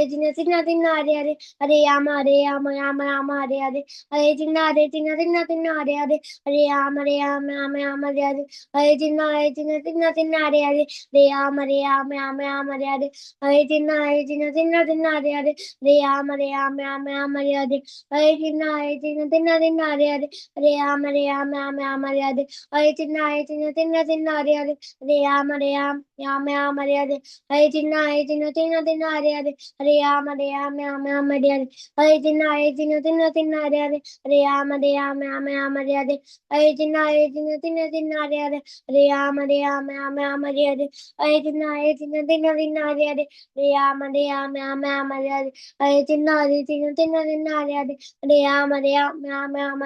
tina tina tina hare hare Rama Rama Rama Hare tina tina tina hare Rama Rama Hare tina tina tina hare Rama Rama Rama Hare tina tina tina hare Rama Rama Rama Hare tina tina tina hare Rama Rama Rama Hare tina tina tina hare Rama Rama Rama Hare tina tina hare Rama Rama Hare tina tina hare Rama Rama Hare tina tina tina hare Rama Rama Hare tina tina tina hare Rama Rama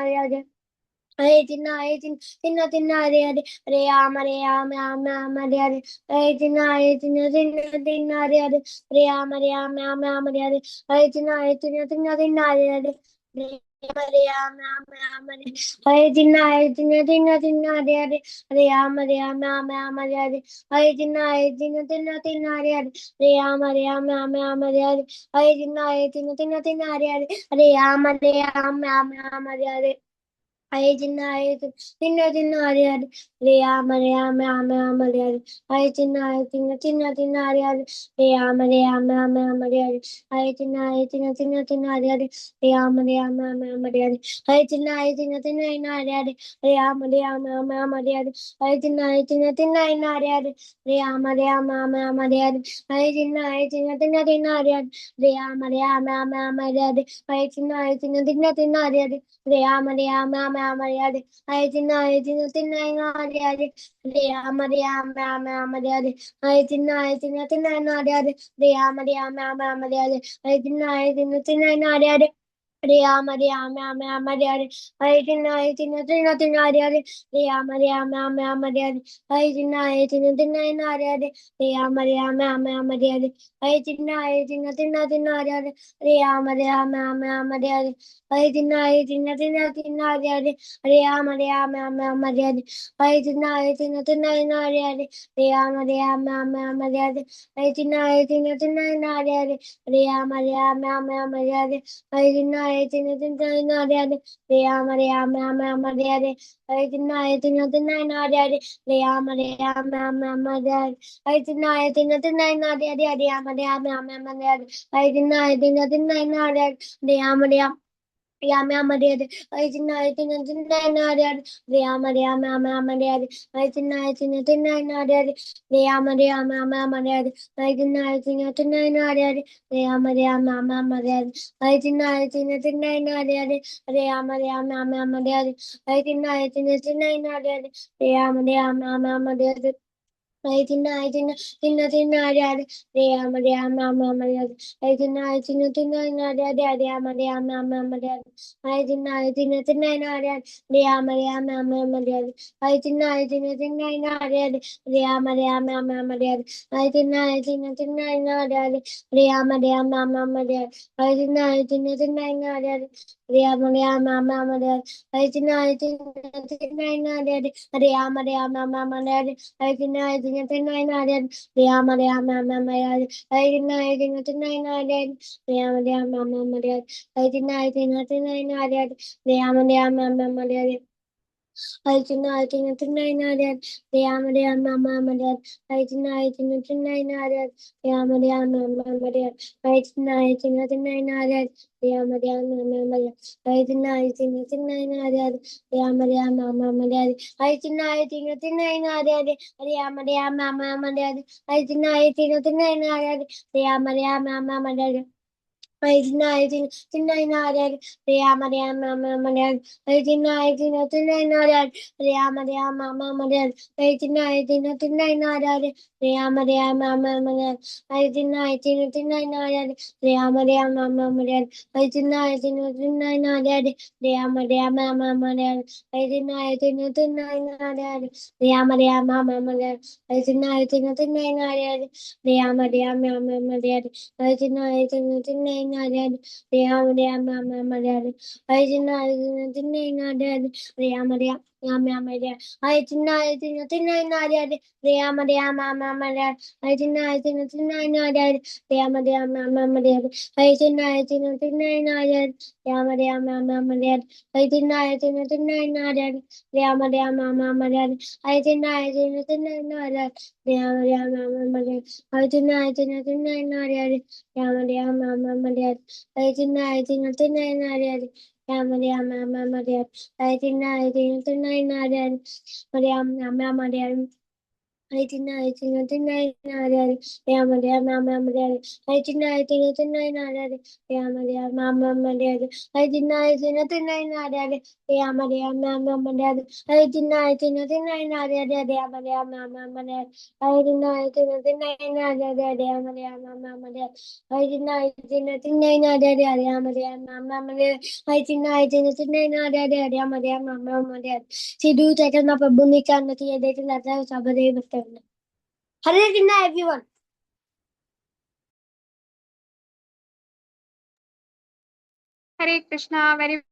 Hare tina tina tina hare Rama Rama Hare tina tina hare tina tina hare tina tina tina hare Hare I deny it. Tina deny it. Reama reama ama ama real. I deny it. Tina deny it. Reama reama ama ama real. I deny it. Tina deny it. Reama reama ama ama real. I deny it. Tina deny it. Reama reama ama ama real. I deny it. Tina deny it. Reama reama ama ama real. I deny it. Tina deny it. Reama reama ama ama real. I deny it. Tina deny it. Rama I deny I deny I deny I deny Rama Rama Rama Hare I deny Tina Hare Rama Rama Rama Hare I deny Tina Hare Rama Rama Rama Hare I deny Tina Hare Rama Rama Rama Hare I deny Tina Hare Rama Rama Rama Hare I deny Tina Hare Rama Rama Rama Hare I deny Tina Hare Rama Rama Rama Hare I deny it in the Nadiade, the Amade, I deny it in the Nadiade, the Amade, I deny it in the Nadiade, the Amade, I deny it in the Nadiade, the Amade. Yamamade, I deny it in the Nadiade, the Amade, I deny it in the Nadiade, the Amade, I deny it in the Nadiade, the Amade, I deny it in the Nadiade, the Amade, I deny it in the Nadiade, the Amade, I deny Tinna Rea I deny Tinna I deny Tinna I deny Tinna I deny Tinna I deny Tinna I deny Tinna I deny the 900, the Amade, I deny the 900, the Amade, I deny the 900, the Amade, I deny the 900, the Amade, I deny the 900, the Amade, I deny the 900, the Amade, I deny the 900, the Amade, I deny the 900, the Amade, I deny the 900, the Amade, I deny Tinaynared, Riamadamamadad, I deny Tinaynared, Riamadamamadad, I deny Tinaynared, Riamadamamadad, I deny Tinaynared, Riamadamamadad, I deny Tinaynared, Riamadamamadad, I deny Tinaynared, Riamadamamadad, I deny Tinaynared, Riamadamamadad, I deny Hare Ram Ram Ram Hare Hare Krishna Hare Krishna Ram Ram Ram Hare Hare Krishna Hare Krishna Hare Ram Ram Ram Hare Hare Krishna Hare Krishna Hare Ram Ram Ram Hare Hare Krishna Hare Krishna Hare Ram Ram Ram Hare Hare Krishna Hare Krishna Hare Ram Ram Ram Hare Hare Krishna Hare Krishna Hare Ram Ram Ram Hare Hare Krishna Hare Krishna Hare Ram Ram Ram Hare Hare Krishna Hare Krishna Hare Ram Ram Ram Hare Hare Krishna Hare Krishna Hare Ram Ram Ram Hare Hare Krishna Hare Krishna Hare Ram Ram Ram Hare Hare Krishna Hare Krishna Hare Ram Ram Ram Hare Hare Krishna Hare Krishna Hare Ram Ram Ram Hare Hare Krishna Hare Krishna Hare Ram Ram Ram Hare Hare Krishna Hare Krishna Hare Ram Ram Ram Hare Hare Krishna Hare Krishna Hare Ram Ram Ram Hare Hare Krishna Hare Krishna Hare Ram Ram Ram Hare Sidhu Chaitanya Prabhu Nityananda Yadeta Lata Sabadeva Bhaktivinoda. Hare Krishna everyone. Hare Krishna, very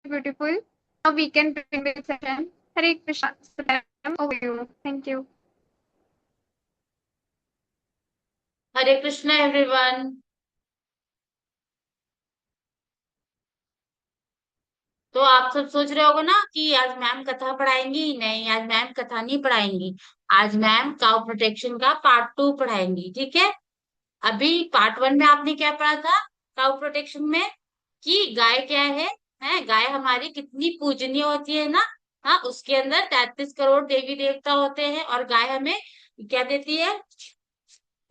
beautiful. Now we can begin the session. Hare Krishna, Satyam, over you. Thank you. Hare Krishna everyone. तो आप सब सोच रहे होगे ना कि आज ma'am कथा पढ़ाएंगी। नहीं, आज मैम कथा नहीं पढ़ाएंगी। आज मैम काउ प्रोटेक्शन का पार्ट 2 पढ़ाएंगी। ठीक है। अभी पार्ट 1 में आपने क्या पढ़ा था काउ प्रोटेक्शन में, कि गाय क्या है गाय हमारी कितनी पूजनीय होती है ना। हाँ, उसके अंदर 33 करोड़ देवी देवता होते हैं और गाय हमें क्या देती है।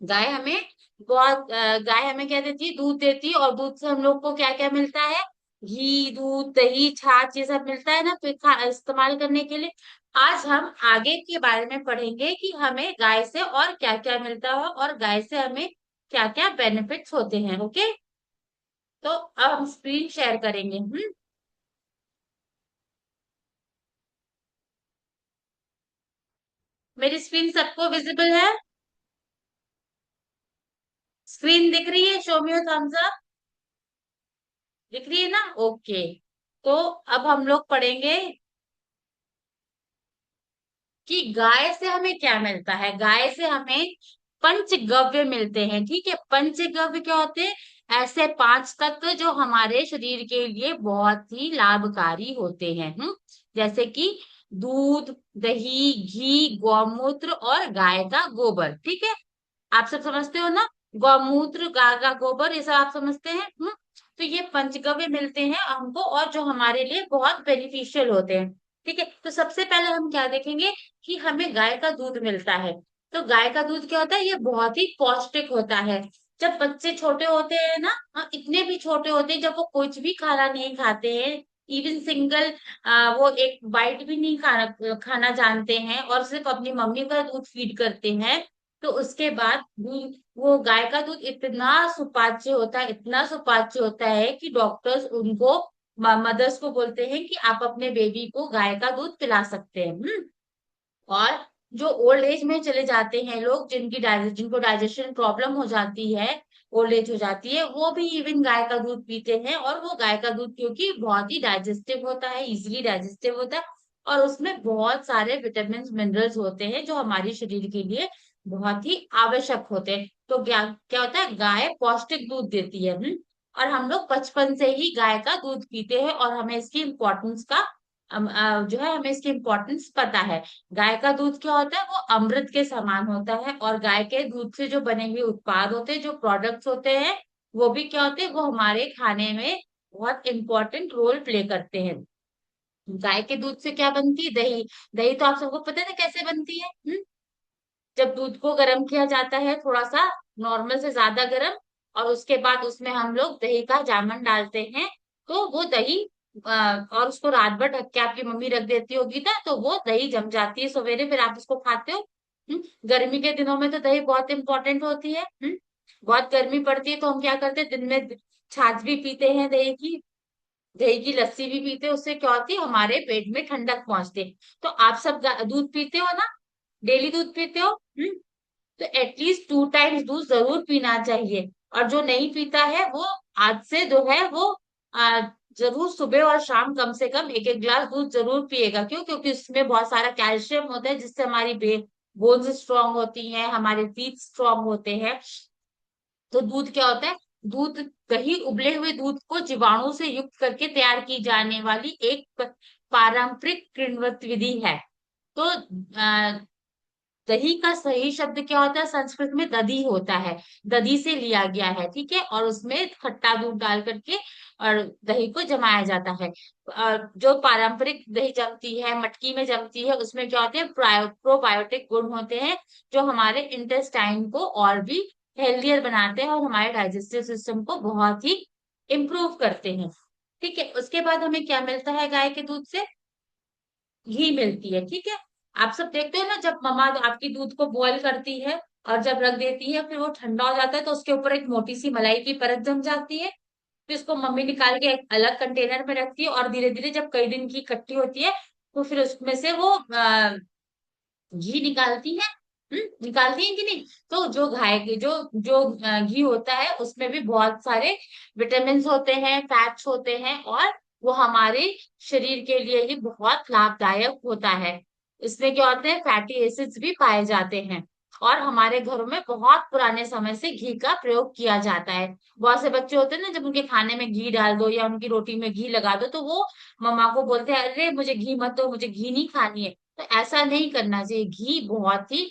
गाय हमें क्या देती है, दूध देती है। और दूध से हम लोग को क्या क्या मिलता है, घी, दूध, दही, छाछ, ये सब मिलता है ना इस्तेमाल करने के लिए। आज हम आगे के बारे में पढ़ेंगे कि हमें गाय से और क्या क्या मिलता है और गाय से हमें क्या क्या बेनिफिट्स होते हैं। ओके, तो अब हम स्क्रीन शेयर करेंगे। मेरी स्क्रीन सबको विजिबल है? स्क्रीन दिख रही है? Show me your thumbs up. दिख रही है ना? ओके। तो अब हम लोग पढ़ेंगे कि गाय से हमें क्या मिलता है। गाय से हमें पंचगव्य मिलते हैं। ठीक है, पंचगव्य क्या होते हैं? ऐसे 5 तत्व जो हमारे शरीर के लिए बहुत ही लाभकारी होते हैं। जैसे कि दूध, दही, घी, गौमूत्र और गाय का गोबर। ठीक है, आप सब समझते हो ना? गौमूत्र, गाय का गोबर, ये सब आप समझते हैं। तो ये पंचगव्य मिलते हैं हमको और जो हमारे लिए बहुत बेनिफिशियल होते हैं। ठीक है, तो सबसे पहले हम क्या देखेंगे कि हमें गाय का दूध मिलता है। तो गाय का दूध क्या होता है, ये बहुत ही पौष्टिक होता है। जब बच्चे छोटे होते हैं ना, हाँ, इतने भी छोटे होते हैं, जब वो कुछ भी खाना नहीं खाते हैं, इवन सिंगल वो एक बाइट भी नहीं खाना खाना जानते हैं और सिर्फ अपनी मम्मी का दूध फीड करते हैं, तो उसके बाद दूध, वो गाय का दूध इतना सुपाच्य होता है, इतना सुपाच्य होता है कि डॉक्टर्स उनको, मदर्स को बोलते हैं कि आप अपने बेबी को गाय का दूध पिला सकते हैं। और जो ओल्ड एज में चले जाते हैं लोग, जिनको डाइजेशन प्रॉब्लम हो जाती है, ओल्ड एज हो जाती है, वो भी इवन गाय का दूध पीते हैं। और वो गाय का दूध क्योंकि बहुत ही डाइजेस्टिव होता है, इजिली डाइजेस्टिव होता है और उसमें बहुत सारे विटामिन मिनरल्स होते हैं जो हमारे शरीर के लिए बहुत ही आवश्यक होते हैं। तो क्या क्या होता है, गाय पौष्टिक दूध देती है। और हम लोग बचपन से ही गाय का दूध पीते हैं और हमें इसकी इम्पोर्टेंस का जो है हमें इसकी इम्पोर्टेंस पता है। गाय का दूध क्या होता है, वो अमृत के समान होता है। और गाय के दूध से जो बने हुए उत्पाद होते हैं, जो प्रोडक्ट्स होते हैं, वो भी क्या होते हैं, वो हमारे खाने में बहुत इंपॉर्टेंट रोल प्ले करते हैं। गाय के दूध से क्या बनती है, दही। दही तो आप सबको पता है ना कैसे बनती है। जब दूध को गर्म किया जाता है, थोड़ा सा नॉर्मल से ज्यादा गर्म, और उसके बाद उसमें हम लोग दही का जामन डालते हैं, तो वो दही और उसको रात भर ढक के आपकी मम्मी रख देती होगी ना, तो वो दही जम जाती है, सवेरे फिर आप उसको खाते हो। गर्मी के दिनों में तो दही बहुत इंपॉर्टेंट होती है। बहुत गर्मी पड़ती है तो हम क्या करते हैं, दिन में छाछ भी पीते हैं, दही की लस्सी भी पीते हैं। उससे क्या होती है, हमारे पेट में ठंडक पहुंचती है। तो आप सब दूध पीते हो ना, डेली दूध पीते हो। तो एटलीस्ट 2 टाइम्स दूध जरूर पीना चाहिए। और जो नहीं पीता है वो आज से जो है वो आ, जरूर सुबह और शाम कम से कम एक एक गिलास दूध जरूर पिएगा। क्यों? क्योंकि उसमें बहुत सारा कैल्शियम होता है, जिससे हमारी बोन्स स्ट्रांग होती हैं, हमारे टीथ स्ट्रांग होते हैं। तो दूध क्या होता है? दूध, दही उबले हुए दूध को जीवाणु से युक्त करके तैयार की जाने वाली एक पारंपरिक किण्वत विधि है। तो दही का सही शब्द क्या होता है? संस्कृत में दधी होता है, दधी से लिया गया है, ठीक है। और उसमें खट्टा दूध डाल करके और दही को जमाया जाता है। और जो पारंपरिक दही जमती है, मटकी में जमती है, उसमें क्या होते हैं? प्रोबायोटिक गुण होते हैं, जो हमारे इंटेस्टाइन को और भी हेल्दियर बनाते हैं और हमारे डाइजेस्टिव सिस्टम को बहुत ही इम्प्रूव करते हैं। ठीक है, उसके बाद हमें क्या मिलता है गाय के दूध से? घी मिलती है, ठीक है। आप सब देखते हो ना, जब मम्मा आपकी दूध को बॉईल करती है और जब रख देती है, फिर वो ठंडा हो जाता है, तो उसके ऊपर एक मोटी सी मलाई की परत जम जाती है। फिर उसको मम्मी निकाल के एक अलग कंटेनर में रखती है, और धीरे धीरे जब कई दिन की इकट्ठी होती है, तो फिर उसमें से वो घी निकालती है। निकालती है कि नहीं? तो जो गाय के जो जो घी होता है, उसमें भी बहुत सारे विटामिन होते हैं, फैट्स होते हैं, और वो हमारे शरीर के लिए ही बहुत लाभदायक होता है। इसमें क्या होते हैं? फैटी एसिड्स भी पाए जाते हैं। और हमारे घरों में बहुत पुराने समय से घी का प्रयोग किया जाता है। बहुत से बच्चे होते हैं ना, जब उनके खाने में घी डाल दो या उनकी रोटी में घी लगा दो, तो वो मम्मा को बोलते हैं, अरे मुझे घी मत दो, मुझे घी नहीं खानी है। तो ऐसा नहीं करना चाहिए। घी बहुत ही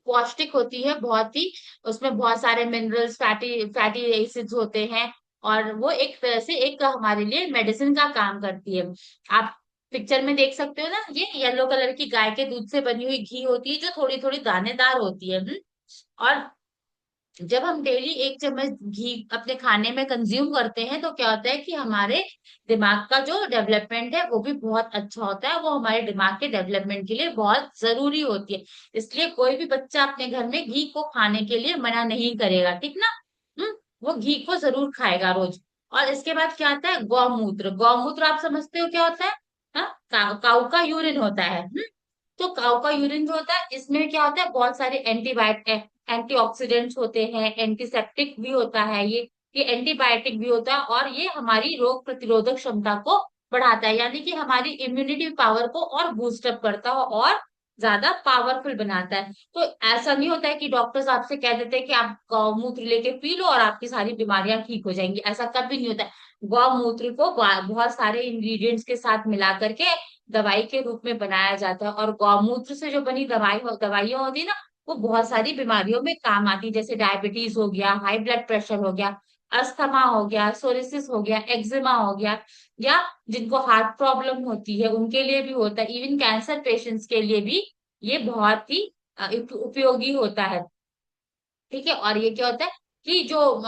पौष्टिक होती है, बहुत ही, उसमें बहुत सारे मिनरल्स, फैटी फैटी एसिड्स होते हैं। और वो एक तरह से एक हमारे लिए मेडिसिन का काम करती है। आप पिक्चर में देख सकते हो ना, ये येलो कलर की गाय के दूध से बनी हुई घी होती है, जो थोड़ी थोड़ी दानेदार होती है। और जब हम डेली एक चम्मच घी अपने खाने में कंज्यूम करते हैं, तो क्या होता है कि हमारे दिमाग का जो डेवलपमेंट है वो भी बहुत अच्छा होता है। वो हमारे दिमाग के डेवलपमेंट के लिए बहुत जरूरी होती है। इसलिए कोई भी बच्चा अपने घर में घी को खाने के लिए मना नहीं करेगा, ठीक ना। वो घी को जरूर खाएगा रोज। और इसके बाद क्या आता है? गौमूत्र। गौमूत्र आप समझते हो क्या होता है? हाँ, काऊ का यूरिन होता है। तो काऊ का यूरिन जो होता है, इसमें क्या होता है? बहुत सारे एंटीऑक्सीडेंट्स होते हैं, एंटीसेप्टिक भी होता है ये एंटीबायोटिक भी होता है, और ये हमारी रोग प्रतिरोधक क्षमता को बढ़ाता है, यानी कि हमारी इम्यूनिटी पावर को और बूस्टअप करता है और ज्यादा पावरफुल बनाता है। तो ऐसा नहीं होता है कि डॉक्टर्स आपसे कह देते हैं कि आप गौमूत्र लेके पी लो और आपकी सारी बीमारियां ठीक हो जाएंगी। ऐसा कभी नहीं होता है। गौमूत्र को बहुत सारे इंग्रेडिएंट्स के साथ मिला करके दवाई के रूप में बनाया जाता है। और गौमूत्र से जो बनी दवाइयां होती है ना, वो बहुत सारी बीमारियों में काम आती है, जैसे डायबिटीज हो गया, हाई ब्लड प्रेशर हो गया, अस्थमा हो गया, सोरिसिस हो गया, एक्जिमा हो गया, या जिनको हार्ट प्रॉब्लम होती है उनके लिए भी होता है। इवन कैंसर पेशेंट्स के लिए भी ये बहुत ही उपयोगी होता है। ठीक है। और ये क्या होता है कि जो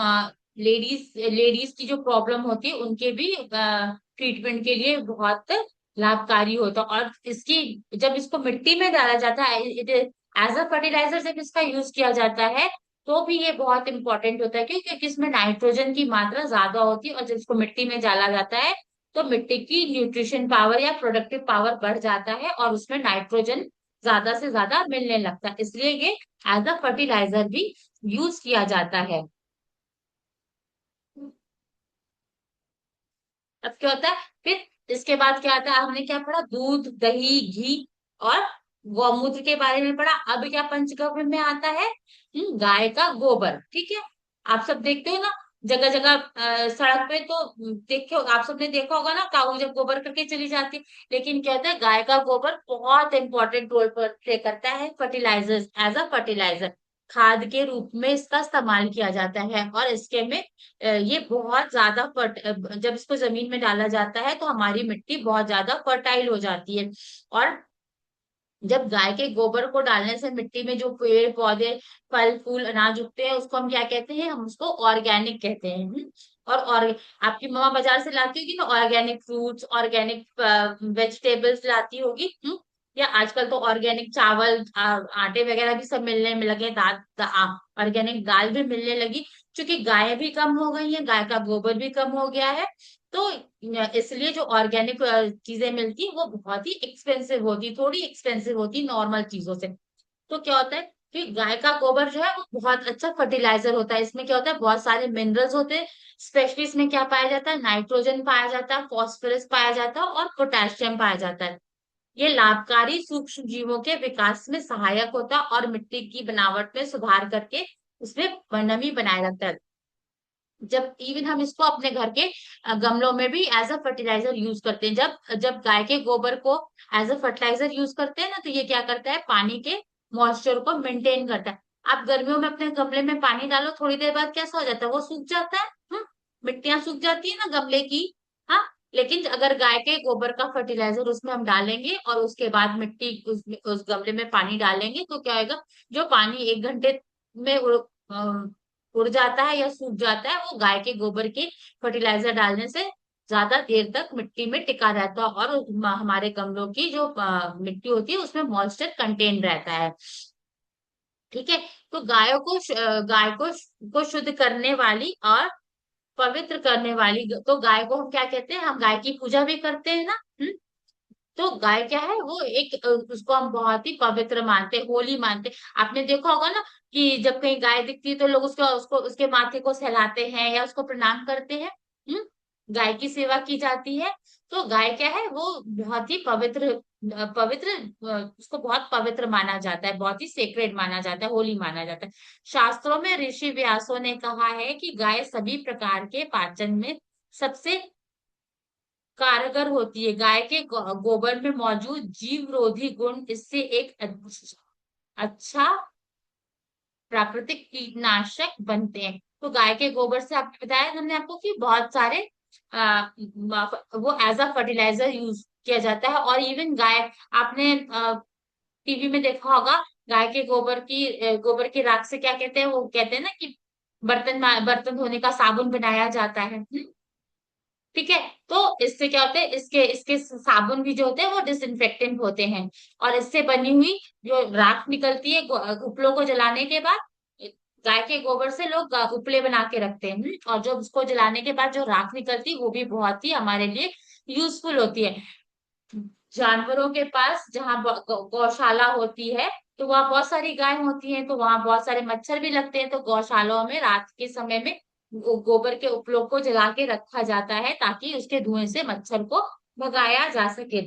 लेडीज लेडीज की जो प्रॉब्लम होती है, उनके भी ट्रीटमेंट के लिए बहुत लाभकारी होता है। और इसकी, जब इसको मिट्टी में डाला जाता है, एज अ फर्टिलाइजर जब इसका यूज किया जाता है, तो भी ये बहुत इंपॉर्टेंट होता है। क्यों? क्योंकि इसमें नाइट्रोजन की मात्रा ज्यादा होती है, और जब इसको मिट्टी में डाला जाता है, तो मिट्टी की न्यूट्रिशन पावर या प्रोडक्टिव पावर बढ़ जाता है, और उसमें नाइट्रोजन ज्यादा से ज्यादा मिलने लगता है। इसलिए ये एज अ फर्टिलाइजर भी यूज किया जाता है। अब क्या होता है फिर? इसके बाद क्या आता है? हमने क्या पढ़ा? दूध, दही, घी और गौमूत्र के बारे में पढ़ा। अब क्या पंचगव्य में आता है? गाय का गोबर, ठीक है। आप सब देखते हो ना, जगह जगह सड़क पे तो देखो, आप सबने देखा होगा ना, काऊ जब गोबर करके चली जाती है। लेकिन क्या होता है? गाय का गोबर बहुत इंपॉर्टेंट रोल प्ले करता है फर्टिलाइजर, एज अ फर्टिलाइजर, खाद के रूप में इसका इस्तेमाल किया जाता है। और इसके में ये बहुत ज्यादा जब इसको जमीन में डाला जाता है, तो हमारी मिट्टी बहुत ज्यादा फर्टाइल हो जाती है। और जब गाय के गोबर को डालने से मिट्टी में जो पेड़ पौधे, फल फूल, अनाज उगते हैं, उसको हम क्या कहते हैं? हम उसको ऑर्गेनिक कहते हैं। और आपकी मम्मा बाजार से लाती होगी ना ऑर्गेनिक फ्रूट्स, ऑर्गेनिक वेजिटेबल्स लाती होगी। या आजकल तो ऑर्गेनिक चावल, आटे वगैरह भी सब मिलने में लगे, ऑर्गेनिक दाल भी मिलने लगी। क्योंकि गाय भी कम हो गई है, गाय का गोबर भी कम हो गया है। तो इसलिए जो ऑर्गेनिक चीजें मिलती वो बहुत ही एक्सपेंसिव होती, थोड़ी एक्सपेंसिव होती नॉर्मल चीजों से। तो क्या होता है क्योंकि गाय का गोबर जो है वो बहुत अच्छा फर्टिलाइजर होता है। इसमें क्या होता है, बहुत सारे मिनरल्स होते हैं। स्पेशली इसमें क्या पाया जाता है, नाइट्रोजन पाया जाता है, फास्फोरस पाया जाता है और पोटेशियम पाया जाता है। ये लाभकारी सूक्ष्म जीवों के विकास में सहायक होता है और मिट्टी की बनावट में सुधार करके उसमें नमी बनाए रखता है। जब इवन हम इसको अपने घर के गमलों में भी एज अ फर्टिलाइजर यूज करते हैं। जब जब गाय के गोबर को एज अ फर्टिलाइजर यूज करते हैं ना, तो ये क्या करता है, पानी के मॉइस्चर को मेंटेन करता है। आप गर्मियों में अपने गमले में पानी डालो, थोड़ी देर बाद कैसा हो जाता है, वो सूख जाता है। मिट्टियां सूख जाती है ना गमले की। हाँ, लेकिन अगर गाय के गोबर का फर्टिलाइजर उसमें हम डालेंगे और उसके बाद मिट्टी उस गमले में पानी डालेंगे, तो क्या होगा, जो पानी 1 घंटे में उड़ जाता है या सूख जाता है, वो गाय के गोबर के फर्टिलाइजर डालने से ज्यादा देर तक मिट्टी में टिका रहता है और हमारे गमलों की जो मिट्टी होती है उसमें मॉइस्चर कंटेन रहता है। ठीक है। तो गाय को शुद्ध करने वाली और पवित्र करने वाली, तो गाय को हम क्या कहते हैं, हम गाय की पूजा भी करते हैं ना। तो गाय क्या है, वो एक उसको हम बहुत ही पवित्र मानते हैं, होली मानते हैं। आपने देखा होगा ना कि जब कहीं गाय दिखती है तो लोग उसको उसको उसके माथे को सहलाते हैं या उसको प्रणाम करते हैं। हम्म गाय की सेवा की जाती है। तो गाय क्या है, वो बहुत ही पवित्र पवित्र उसको बहुत पवित्र माना जाता है, बहुत ही सेक्रेड माना जाता है, होली माना जाता है। शास्त्रों में ऋषि व्यासों ने कहा है कि गाय सभी प्रकार के पाचन में सबसे कारगर होती है। गाय के गोबर में मौजूद जीवरोधी गुण इससे एक अच्छा प्राकृतिक कीटनाशक बनते हैं। तो गाय के गोबर से आपने बताया, हमने आपको कि बहुत सारे वो एज अ फर्टिलाइजर यूज किया जाता है। और इवन गाय, आपने टीवी में देखा होगा, गाय के गोबर की राख से क्या कहते हैं, वो कहते हैं ना कि बर्तन धोने का साबुन बनाया जाता है। ठीक है। तो इससे क्या होता है, इसके इसके साबुन भी जो होते हैं वो डिसइंफेक्टेंट होते हैं। और इससे बनी हुई जो राख निकलती है उपलों को जलाने के बाद, गाय के गोबर से लोग उपले बना के रखते हैं। और जब उसको जलाने के बाद जो राख निकलती है वो भी बहुत ही हमारे लिए यूजफुल होती है। जानवरों के पास जहाँ गौशाला होती है, तो वहाँ बहुत सारी गाय होती हैं, तो वहां बहुत सारे मच्छर भी लगते हैं। तो गौशालाओं में रात के समय में गोबर के उपलोग को जला के रखा जाता है ताकि उसके धुएं से मच्छर को भगाया जा सके।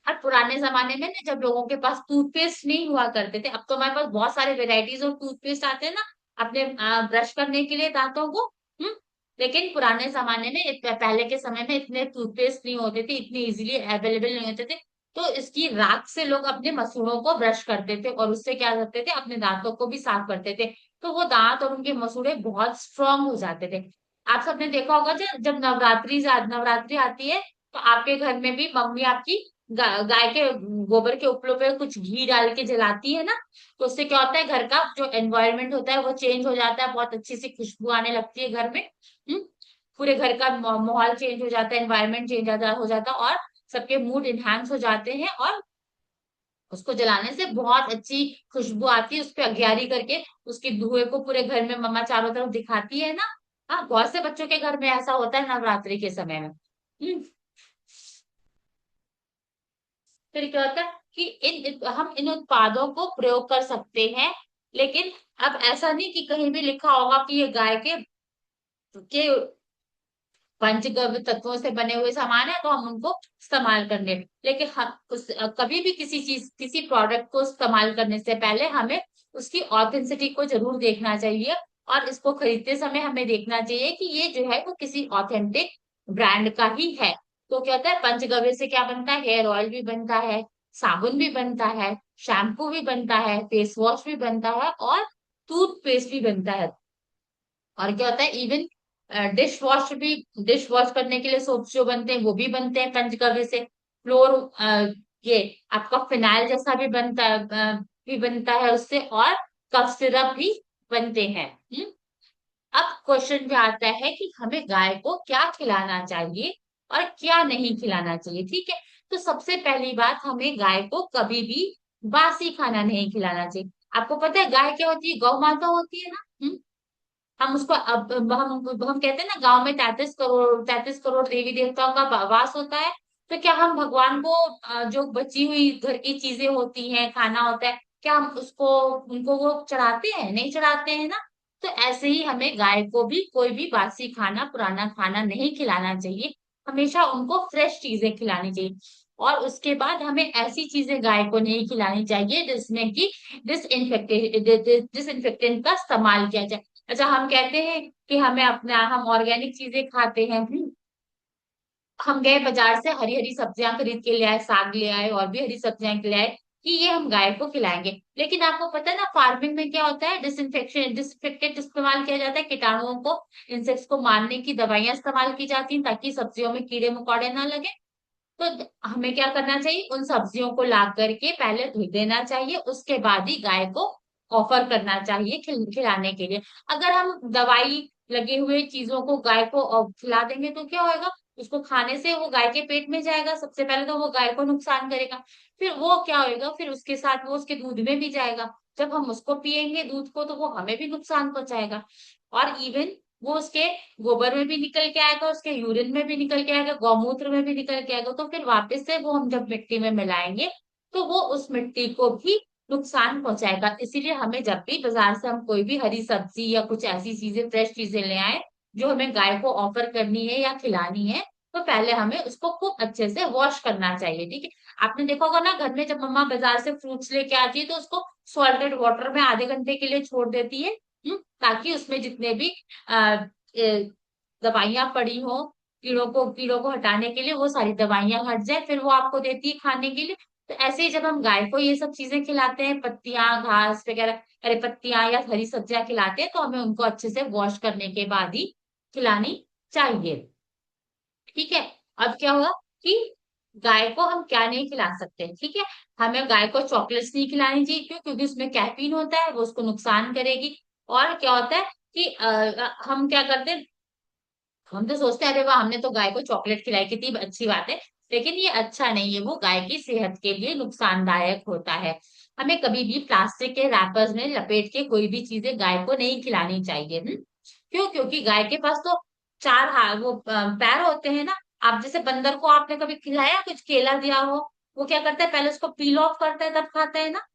और पुराने जमाने में ना, जब लोगों के पास टूथपेस्ट नहीं हुआ करते थे, अब तो हमारे पास बहुत सारे वेराइटीज ऑफ टूथपेस्ट आते हैं ना, अपने ब्रश करने के लिए दांतों को। हम्म लेकिन पुराने जमाने में पहले के समय में इतने टूथपेस्ट नहीं होते थे, इतने इजीली अवेलेबल नहीं होते थे। तो इसकी राख से लोग अपने मसूड़ों को ब्रश करते थे और उससे क्या करते थे, अपने दांतों को भी साफ करते थे। तो वो दांत और उनके मसूड़े बहुत स्ट्रांग हो जाते थे। आप सबने देखा होगा, जब जब नवरात्रि आती है, तो आपके घर में भी मम्मी आपकी गाय के गोबर के उपलों पे कुछ घी डाल के जलाती है ना। तो उससे क्या होता है, घर का जो एनवायरनमेंट होता है वो चेंज हो जाता है, बहुत अच्छी सी खुशबू आने लगती है घर में। हम्म पूरे घर का माहौल चेंज हो जाता है, एनवायरनमेंट चेंज हो जाता है और सबके मूड इनहांस हो जाते हैं। और उसको जलाने से बहुत अच्छी खुशबू आती है, उस पे अग्यारी करके उसके धुएं को पूरे घर में मम्मा चारों तरफ दिखाती है ना। हाँ, बहुत से बच्चों के घर में ऐसा होता है नवरात्रि के समय में। फिर क्या होता है कि हम इन उत्पादों को प्रयोग कर सकते हैं। लेकिन अब ऐसा नहीं कि कहीं भी लिखा होगा कि ये गाय के पंचगव्य तत्वों से बने हुए सामान है तो हम उनको इस्तेमाल कर ले। लेकिन हम कभी भी किसी प्रोडक्ट को इस्तेमाल करने से पहले हमें उसकी ऑथेंटिसिटी को जरूर देखना चाहिए। और इसको खरीदते समय हमें देखना चाहिए कि ये जो है वो किसी ऑथेंटिक ब्रांड का ही है। तो क्या होता है, पंचगव्य से क्या बनता है, हेयर ऑयल भी बनता है, साबुन भी बनता है, शैम्पू भी बनता है, फेस वॉश भी बनता है और टूथपेस्ट भी बनता है। और क्या होता है, इवन डिश वॉश करने के लिए सोप जो बनते हैं वो भी बनते हैं पंचगव्य से। फ्लोर ये आपका फिनाइल जैसा भी बनता है उससे। और कफ सिरप भी बनते हैं। अब क्वेश्चन पे आता है कि हमें गाय को क्या खिलाना चाहिए और क्या नहीं खिलाना चाहिए। ठीक है। तो सबसे पहली बात, हमें गाय को कभी भी बासी खाना नहीं खिलाना चाहिए। आपको पता है गाय क्या होती है, गौ माता होती है ना। हम उसको हम कहते हैं ना, गांव में 33 करोड़ देवी देवताओं का वास होता है। तो क्या हम भगवान को जो बची हुई घर की चीजें होती हैं, खाना होता है, क्या हम उसको उनको वो चढ़ाते हैं? नहीं चढ़ाते हैं ना। तो ऐसे ही हमें गाय को भी कोई भी बासी खाना, पुराना खाना नहीं खिलाना चाहिए। हमेशा उनको फ्रेश चीजें खिलानी चाहिए। और उसके बाद हमें ऐसी चीजें गाय को नहीं खिलानी चाहिए जिसमें कि डिसइंफेक्टेंट का इस्तेमाल किया जाए। अच्छा, हम कहते हैं कि हम ऑर्गेनिक चीजें खाते हैं। हम गए बाजार से हरी हरी सब्जियां खरीद के ले आए, साग ले आए और भी हरी सब्जियां ले आए कि ये हम गाय को खिलाएंगे। लेकिन आपको पता है ना, फार्मिंग में क्या होता है, डिसइंफेक्टेंट इस्तेमाल किया जाता है, कीटाणुओं को, इंसेक्ट्स को मारने की दवाइयां इस्तेमाल की जाती हैं ताकि सब्जियों में कीड़े मकोड़े ना लगे। तो हमें क्या करना चाहिए, उन सब्जियों को ला करके पहले धुल देना चाहिए, उसके बाद ही गाय को ऑफर करना चाहिए खिलाने के लिए। अगर हम दवाई लगे हुए चीजों को गाय को खिला देंगे तो क्या होगा, उसको खाने से वो गाय के पेट में जाएगा, सबसे पहले तो वो गाय को नुकसान करेगा। फिर वो क्या होगा, फिर उसके साथ वो उसके दूध में भी जाएगा। जब हम उसको पियेंगे दूध को तो वो हमें भी नुकसान पहुंचाएगा। और इवन वो उसके गोबर में भी निकल के आएगा, उसके यूरिन में भी निकल के आएगा, गौमूत्र में भी निकल के आएगा। तो फिर वापस से वो हम जब मिट्टी में मिलाएंगे तो वो उस मिट्टी को भी नुकसान पहुंचाएगा। इसीलिए हमें जब भी बाजार से हम कोई भी हरी सब्जी या कुछ ऐसी चीजें, फ्रेश चीजें ले आए जो हमें गाय को ऑफर करनी है या खिलानी है, तो पहले हमें उसको खूब अच्छे से वॉश करना चाहिए। ठीक है। आपने देखा होगा ना, घर में जब मम्मा बाजार से फ्रूट्स लेके आती है तो उसको सॉल्टेड वाटर में आधे घंटे के लिए छोड़ देती है। ताकि उसमें जितने भी दवाइयां पड़ी हो, कीड़ों को हटाने के लिए, वो सारी दवाइयां हट जाए, फिर वो आपको देती है खाने के लिए। तो ऐसे ही जब हम गाय को ये सब चीजें खिलाते हैं, पत्तियां, घास वगैरह, अरे पत्तियां या हरी सब्जियां खिलाते हैं, तो हमें उनको अच्छे से वॉश करने के बाद ही खिलानी चाहिए। ठीक है। अब क्या हुआ कि गाय को हम क्या नहीं खिला सकते, ठीक है। हमें गाय को चॉकलेट्स नहीं खिलानी चाहिए, क्यों? क्योंकि उसमें कैफीन होता है, वो उसको नुकसान करेगी। और क्या होता है कि हम क्या करते हैं, हम तो सोचते हैं अरे वाह, हमने तो गाय को चॉकलेट खिलाई, कितनी अच्छी बात है। लेकिन ये अच्छा नहीं है, वो गाय की सेहत के लिए नुकसानदायक होता है। हमें कभी भी प्लास्टिक के रैपर्स में लपेट के कोई भी चीजें गाय को नहीं खिलानी चाहिए। क्यों? क्योंकि गाय के पास तो चार हाथ, वो पैर होते हैं ना। आप जैसे बंदर को आपने कभी खिलाया, कुछ केला दिया हो, वो क्या करता है, पहले उसको पील ऑफ करता है तब खाता है ना।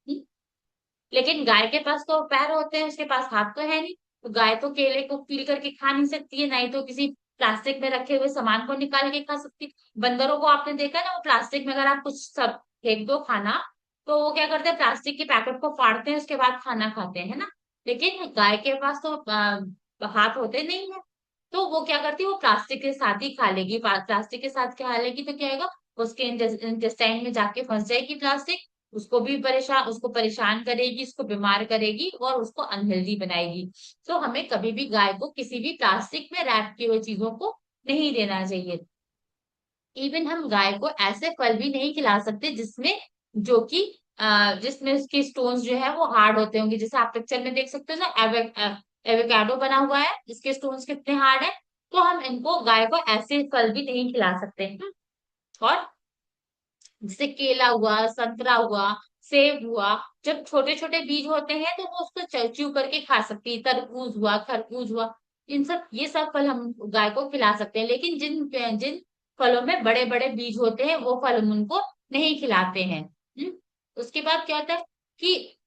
लेकिन गाय के पास तो पैर होते हैं, उसके पास हाथ तो है नहीं। तो गाय तो केले को पील करके खा नहीं सकती है, ना ही तो किसी प्लास्टिक में रखे हुए सामान को निकाल के खा सकती है। बंदरों को आपने देखा है ना, वो प्लास्टिक में अगर आप कुछ सब फेंक दो खाना, तो वो क्या करते हैं, प्लास्टिक के पैकेट को फाड़ते हैं, उसके बाद खाना खाते हैं, है ना। लेकिन गाय के पास तो हाथ होते नहीं है। तो वो क्या करती है, वो प्लास्टिक के साथ ही खा लेगी। प्लास्टिक के साथ खा लेगी तो क्या होगा, उसके इंटेस्टाइन में जाके फंस जाएगी प्लास्टिक। उसको परेशान करेगी, उसको बीमार करेगी और उसको अनहेल्दी बनाएगी। तो हमें कभी भी गाय को किसी भी प्लास्टिक में रैप की हुई चीजों को नहीं देना चाहिए। इवन हम गाय को ऐसे फल भी नहीं खिला सकते जो कि जिसमें उसके स्टोन्स जो है वो हार्ड होते होंगे। जैसे आप पिक्चर में देख सकते हो ना, एवोकाडो बना हुआ है, इसके स्टोन्स कितने हार्ड है। तो हम इनको, गाय को ऐसे फल भी नहीं खिला सकते हैं। और जैसे केला हुआ, संतरा हुआ, सेब हुआ, जब छोटे छोटे बीज होते हैं तो वो उसको च्यू करके खा सकती है। तरबूज हुआ, खरबूज हुआ, ये सब फल हम गाय को खिला सकते हैं। लेकिन जिन जिन फलों में बड़े बड़े बीज होते हैं वो फल हम उनको नहीं खिलाते हैं। उसके बाद क्या होता है कि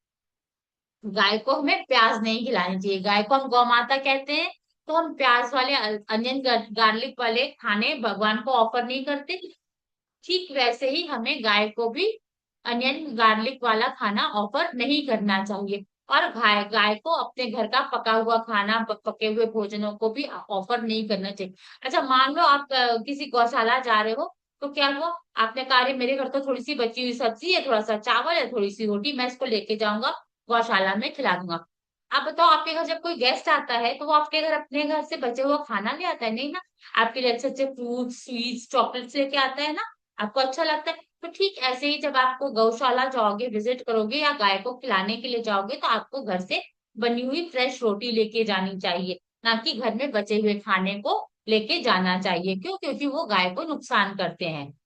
गाय को हमें प्याज नहीं खिलानी चाहिए। गाय को हम गौ माता कहते हैं, तो हम प्याज वाले, अनियन गार्लिक वाले खाने भगवान को ऑफर नहीं करते। ठीक वैसे ही हमें गाय को भी अनियन गार्लिक वाला खाना ऑफर नहीं करना चाहिए। और गाय गाय को अपने घर का पका हुआ खाना, पके हुए भोजनों को भी ऑफर नहीं करना चाहिए। अच्छा, मान लो आप किसी गौशाला जा रहे हो, तो क्या हुआ, आपने कहा "अरे, मेरे घर तो थोड़ी सी बची हुई सब्जी है, थोड़ा सा चावल है, थोड़ी सी रोटी, मैं इसको लेके जाऊंगा, गौशाला में खिला दूंगा"। आप बताओ, आपके घर जब कोई गेस्ट आता है तो वो आपके घर अपने घर से बचे हुआ खाना ले आता है? नहीं ना। आपके लिए अच्छे अच्छे फ्रूट्स, स्वीट्स, चॉकलेट्स लेके आता है ना। आपको अच्छा लगता है। तो ठीक ऐसे ही जब आपको गौशाला जाओगे, विजिट करोगे या गाय को खिलाने के लिए जाओगे, तो आपको घर से बनी हुई फ्रेश रोटी लेके जानी चाहिए, ना कि घर में बचे हुए खाने को लेके जाना चाहिए। क्यों? क्योंकि वो गाय को नुकसान करते हैं।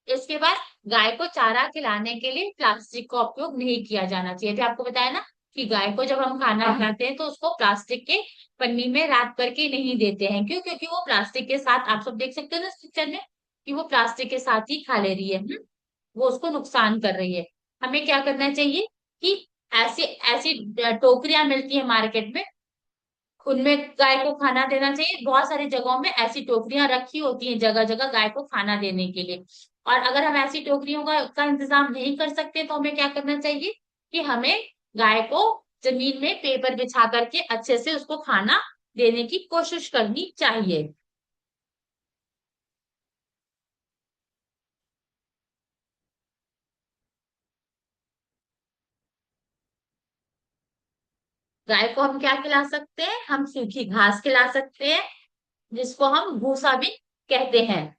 इसके बाद गाय को चारा खिलाने के लिए प्लास्टिक का उपयोग नहीं किया जाना चाहिए। अभी आपको बताया ना कि गाय को जब हम खाना खिलाते हैं तो उसको प्लास्टिक के पन्नी में रैप करके नहीं देते हैं। क्यों? क्योंकि वो प्लास्टिक के साथ, आप सब देख सकते हो ना इस पिक्चर में, कि वो प्लास्टिक के साथ ही खा ले रही है। वो उसको नुकसान कर रही है। हमें क्या करना चाहिए कि ऐसी ऐसी टोकरियां मिलती है मार्केट में, उनमें गाय को खाना देना चाहिए। बहुत सारी जगहों में ऐसी टोकरियां रखी होती हैं जगह जगह गाय को खाना देने के लिए। और अगर हम ऐसी टोकरियों का इंतजाम नहीं कर सकते तो हमें क्या करना चाहिए कि हमें गाय को जमीन में पेपर बिछा करके अच्छे से उसको खाना देने की कोशिश करनी चाहिए। गाय को हम क्या खिला सकते हैं, हम सूखी घास खिला सकते हैं, जिसको हम भूसा भी कहते हैं।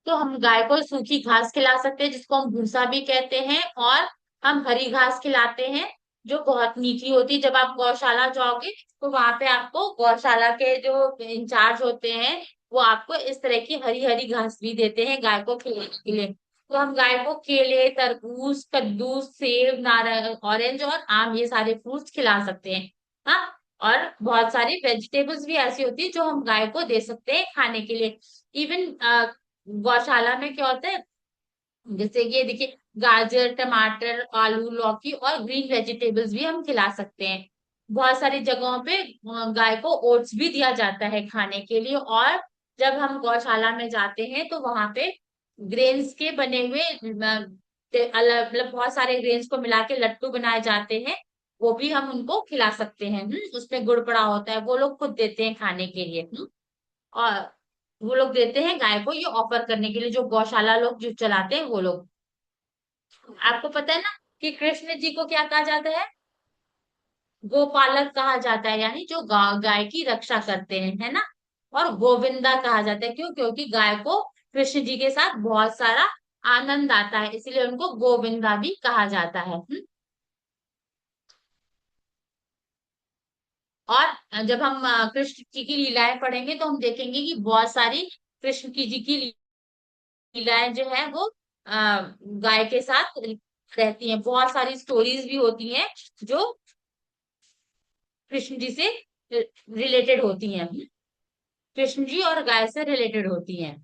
तो हम गाय को सूखी घास खिला सकते हैं, जिसको हम भूसा भी कहते हैं, और हम हरी घास खिलाते हैं जो बहुत मीठी होती है। जब आप गौशाला जाओगे तो वहां पे आपको गौशाला के जो इंचार्ज होते हैं वो आपको इस तरह की हरी हरी घास भी देते हैं गाय को खिलाने के लिए। तो हम गाय को केले, तरबूज, कद्दू, सेब, नारंग, ऑरेंज और आम, ये सारे फ्रूट्स खिला सकते हैं। हाँ, और बहुत सारी वेजिटेबल्स भी ऐसी होती है जो हम गाय को दे सकते हैं खाने के लिए। इवन गौशाला में क्या होता है, जैसे कि ये देखिए, गाजर, टमाटर, आलू, लौकी और ग्रीन वेजिटेबल्स भी हम खिला सकते हैं। बहुत सारी जगहों पे गाय को ओट्स भी दिया जाता है खाने के लिए। और जब हम गौशाला में जाते हैं तो वहां पे ग्रेन्स के बने हुए अलग मतलब बहुत सारे ग्रेन्स को मिला के लट्टू बनाए जाते हैं, वो भी हम उनको खिला सकते हैं। उसमें गुड़ पड़ा होता है, वो लोग खुद देते हैं खाने के लिए। और वो लोग देते हैं गाय को ये ऑफर करने के लिए, जो गौशाला लोग जो चलाते हैं वो लोग। आपको पता है ना कि कृष्ण जी को क्या कहा जाता है, गोपालक कहा जाता है, यानी जो गाय की रक्षा करते हैं, है ना। और गोविंदा कहा जाता है, क्यों? क्योंकि गाय को कृष्ण जी के साथ बहुत सारा आनंद आता है, इसलिए उनको गोविंदा भी कहा जाता है। और जब हम कृष्ण जी की लीलाएं पढ़ेंगे तो हम देखेंगे कि बहुत सारी कृष्ण की जी की लीलाएं जो है वो गाय के साथ रहती हैं। बहुत सारी स्टोरीज भी होती हैं जो कृष्ण जी से रिलेटेड होती हैं, कृष्ण जी और गाय से रिलेटेड होती हैं।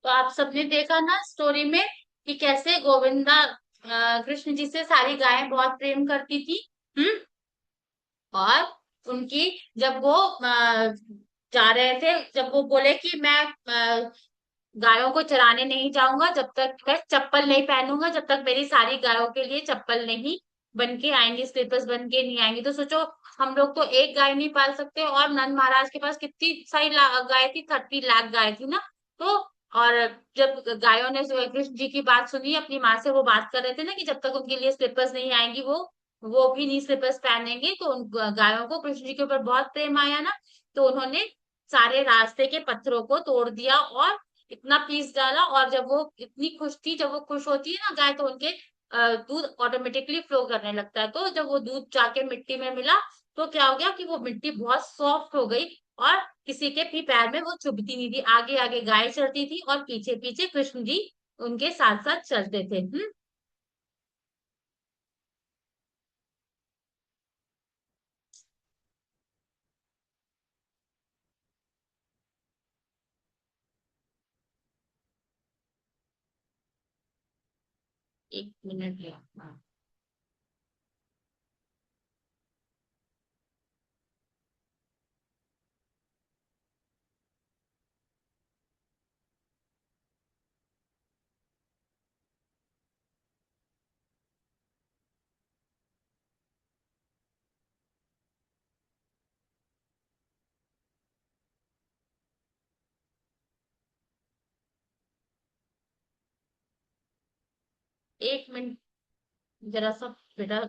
तो आप सबने देखा ना स्टोरी में कि कैसे गोविंदा कृष्ण जी से सारी गायें बहुत प्रेम करती थी। हम्म। और उनकी जब वो जा रहे थे, जब वो बोले कि मैं गायों को चराने नहीं जाऊंगा जब तक मैं चप्पल नहीं पहनूंगा, जब तक मेरी सारी गायों के लिए चप्पल नहीं बन के आएंगी, स्लीपर्स बन के नहीं आएंगी। तो सोचो, हम लोग तो एक गाय नहीं पाल सकते, और नंद महाराज के पास कितनी सारी गाय थी, 30 लाख गाय थी ना। तो और जब गायों ने कृष्ण जी की बात सुनी, अपनी माँ से वो बात कर रहे थे ना कि जब तक उनके लिए स्लीपर्स नहीं आएंगी वो भी नहीं स्लीपर्स पहनेंगे, तो उन गायों को कृष्ण जी के ऊपर बहुत प्रेम आया ना। तो उन्होंने सारे रास्ते के पत्थरों को तोड़ दिया और इतना पीस डाला। और जब वो इतनी खुश थी, जब वो खुश होती है ना गाय, तो उनके दूध ऑटोमेटिकली फ्लो करने लगता है। तो जब वो दूध जाके मिट्टी में मिला, तो क्या हो गया कि वो मिट्टी बहुत सॉफ्ट हो गई, और किसी के भी पैर में वो चुभती नहीं थी। आगे आगे गाय चलती थी और पीछे पीछे कृष्ण जी उनके साथ साथ चलते थे। हम्म। 1 मिनट हाँ। 1 मिनट जरा सा बेटा।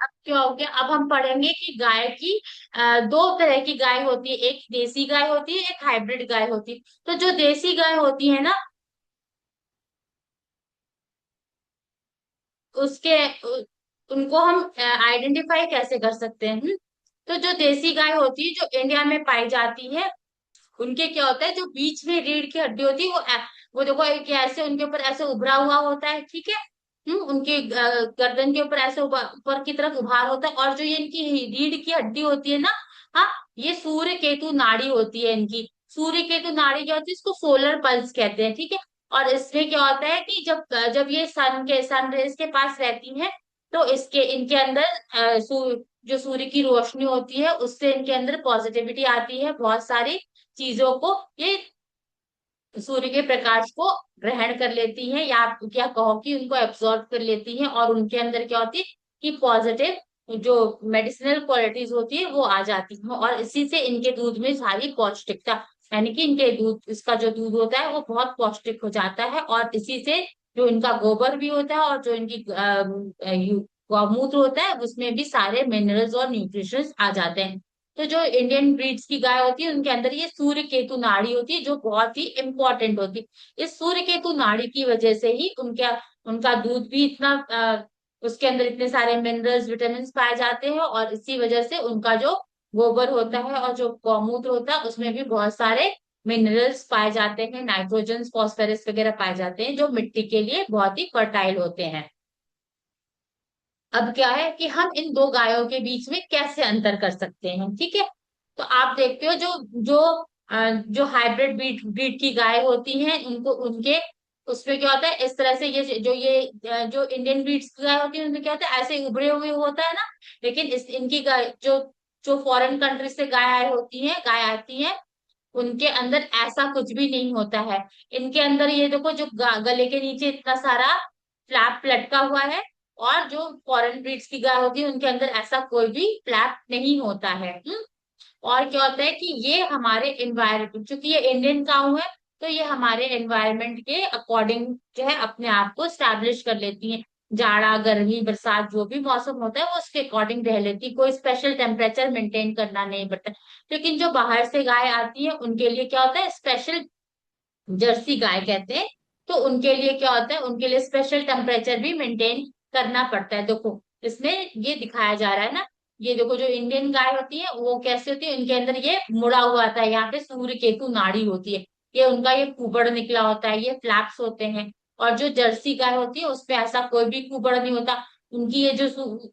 अब क्या हो गया, अब हम पढ़ेंगे कि गाय की दो तरह की गाय होती है, एक देसी गाय होती है, एक हाइब्रिड गाय होती है। तो जो देसी गाय होती है ना, उसके उनको हम आइडेंटिफाई कैसे कर सकते हैं? तो जो देसी गाय होती है, जो इंडिया में पाई जाती है, उनके क्या होता है, जो बीच में रीढ़ की हड्डी होती है, वो देखो एक ऐसे उनके ऊपर ऐसे उभरा हुआ होता है, ठीक है। उनके गर्दन के ऊपर ऐसे ऊपर की तरफ उभार होता है, और जो ये इनकी रीढ़ की हड्डी होती है ना, हाँ, ये सूर्य केतु नाड़ी होती है इनकी। सूर्य केतु नाड़ी क्या होती है, इसको सोलर पल्स कहते हैं, ठीक है। और इसमें क्या होता है कि जब जब ये सन रेज के पास रहती हैं, तो इसके इनके अंदर जो सूर्य की रोशनी होती है, उससे इनके अंदर पॉजिटिविटी आती है, बहुत सारी चीजों को ये सूर्य के प्रकाश को ग्रहण कर लेती हैं, या आप क्या कहो कि उनको एब्सॉर्ब कर लेती हैं, और उनके अंदर क्या होती है कि पॉजिटिव जो मेडिसिनल क्वालिटीज होती है वो आ जाती है, और इसी से इनके दूध में सारी पौष्टिकता, यानी कि इनके दूध, इसका जो दूध होता है वो बहुत पौष्टिक हो जाता है, और इसी से जो इनका गोबर भी होता है और जो इनकी गौमूत्र होता है उसमें भी सारे मिनरल्स और न्यूट्रिशंस आ जाते हैं। तो जो इंडियन ब्रीड्स की गाय होती है उनके अंदर ये सूर्य केतु नाड़ी होती है जो बहुत ही इंपॉर्टेंट होती है। इस सूर्य केतु नाड़ी की वजह से ही उनका उनका दूध भी इतना उसके अंदर इतने सारे मिनरल्स विटामिन पाए जाते हैं, और इसी वजह से उनका जो गोबर होता है और जो गौमूत्र होता है उसमें भी बहुत सारे मिनरल्स पाए जाते हैं, नाइट्रोजन फॉस्फोरस वगैरह पाए जाते हैं जो मिट्टी के लिए बहुत ही फर्टाइल होते हैं। अब क्या है कि हम इन दो गायों के बीच में कैसे अंतर कर सकते हैं, ठीक है। तो आप देखते हो जो जो जो हाइब्रिड ब्रीड की गाय होती हैं उनको उनके उसमें क्या होता है, इस तरह से जो इंडियन ब्रीड्स की गाय होती है उनमें क्या होता है, ऐसे उभरे हुए होता है ना। लेकिन इनकी गाय जो जो फॉरेन कंट्री से गाय आती हैं उनके अंदर ऐसा कुछ भी नहीं होता है। इनके अंदर ये देखो जो गले के नीचे इतना सारा फ्लैप लटका हुआ है, और जो फॉरेन ब्रीड्स की गाय होती है उनके अंदर ऐसा कोई भी फ्लैप नहीं होता है। और क्या होता है कि ये हमारे एनवायरमेंट, चूंकि ये इंडियन काऊ है तो ये हमारे एनवायरमेंट के अकॉर्डिंग जो है अपने आप को स्टैब्लिश कर लेती है। जाड़ा गर्मी बरसात जो भी मौसम होता है वो उसके अकॉर्डिंग रह लेती है, कोई स्पेशल टेम्परेचर मेंटेन करना नहीं पड़ता। लेकिन जो बाहर से गाय आती है उनके लिए क्या होता है, स्पेशल जर्सी गाय कहते हैं। तो उनके लिए क्या होता है, उनके लिए स्पेशल टेम्परेचर भी मेंटेन करना पड़ता है। देखो इसमें ये दिखाया जा रहा है ना, ये देखो जो इंडियन गाय होती है वो कैसे होती है, उनके अंदर ये मुड़ा हुआ आता है, यहाँ पे सूर्य केतु नाड़ी होती है, ये उनका ये कुबड़ निकला होता है, ये फ्लैप्स होते हैं। और जो जर्सी गाय होती है उसपे ऐसा कोई भी कुबड़ नहीं होता, उनकी ये जो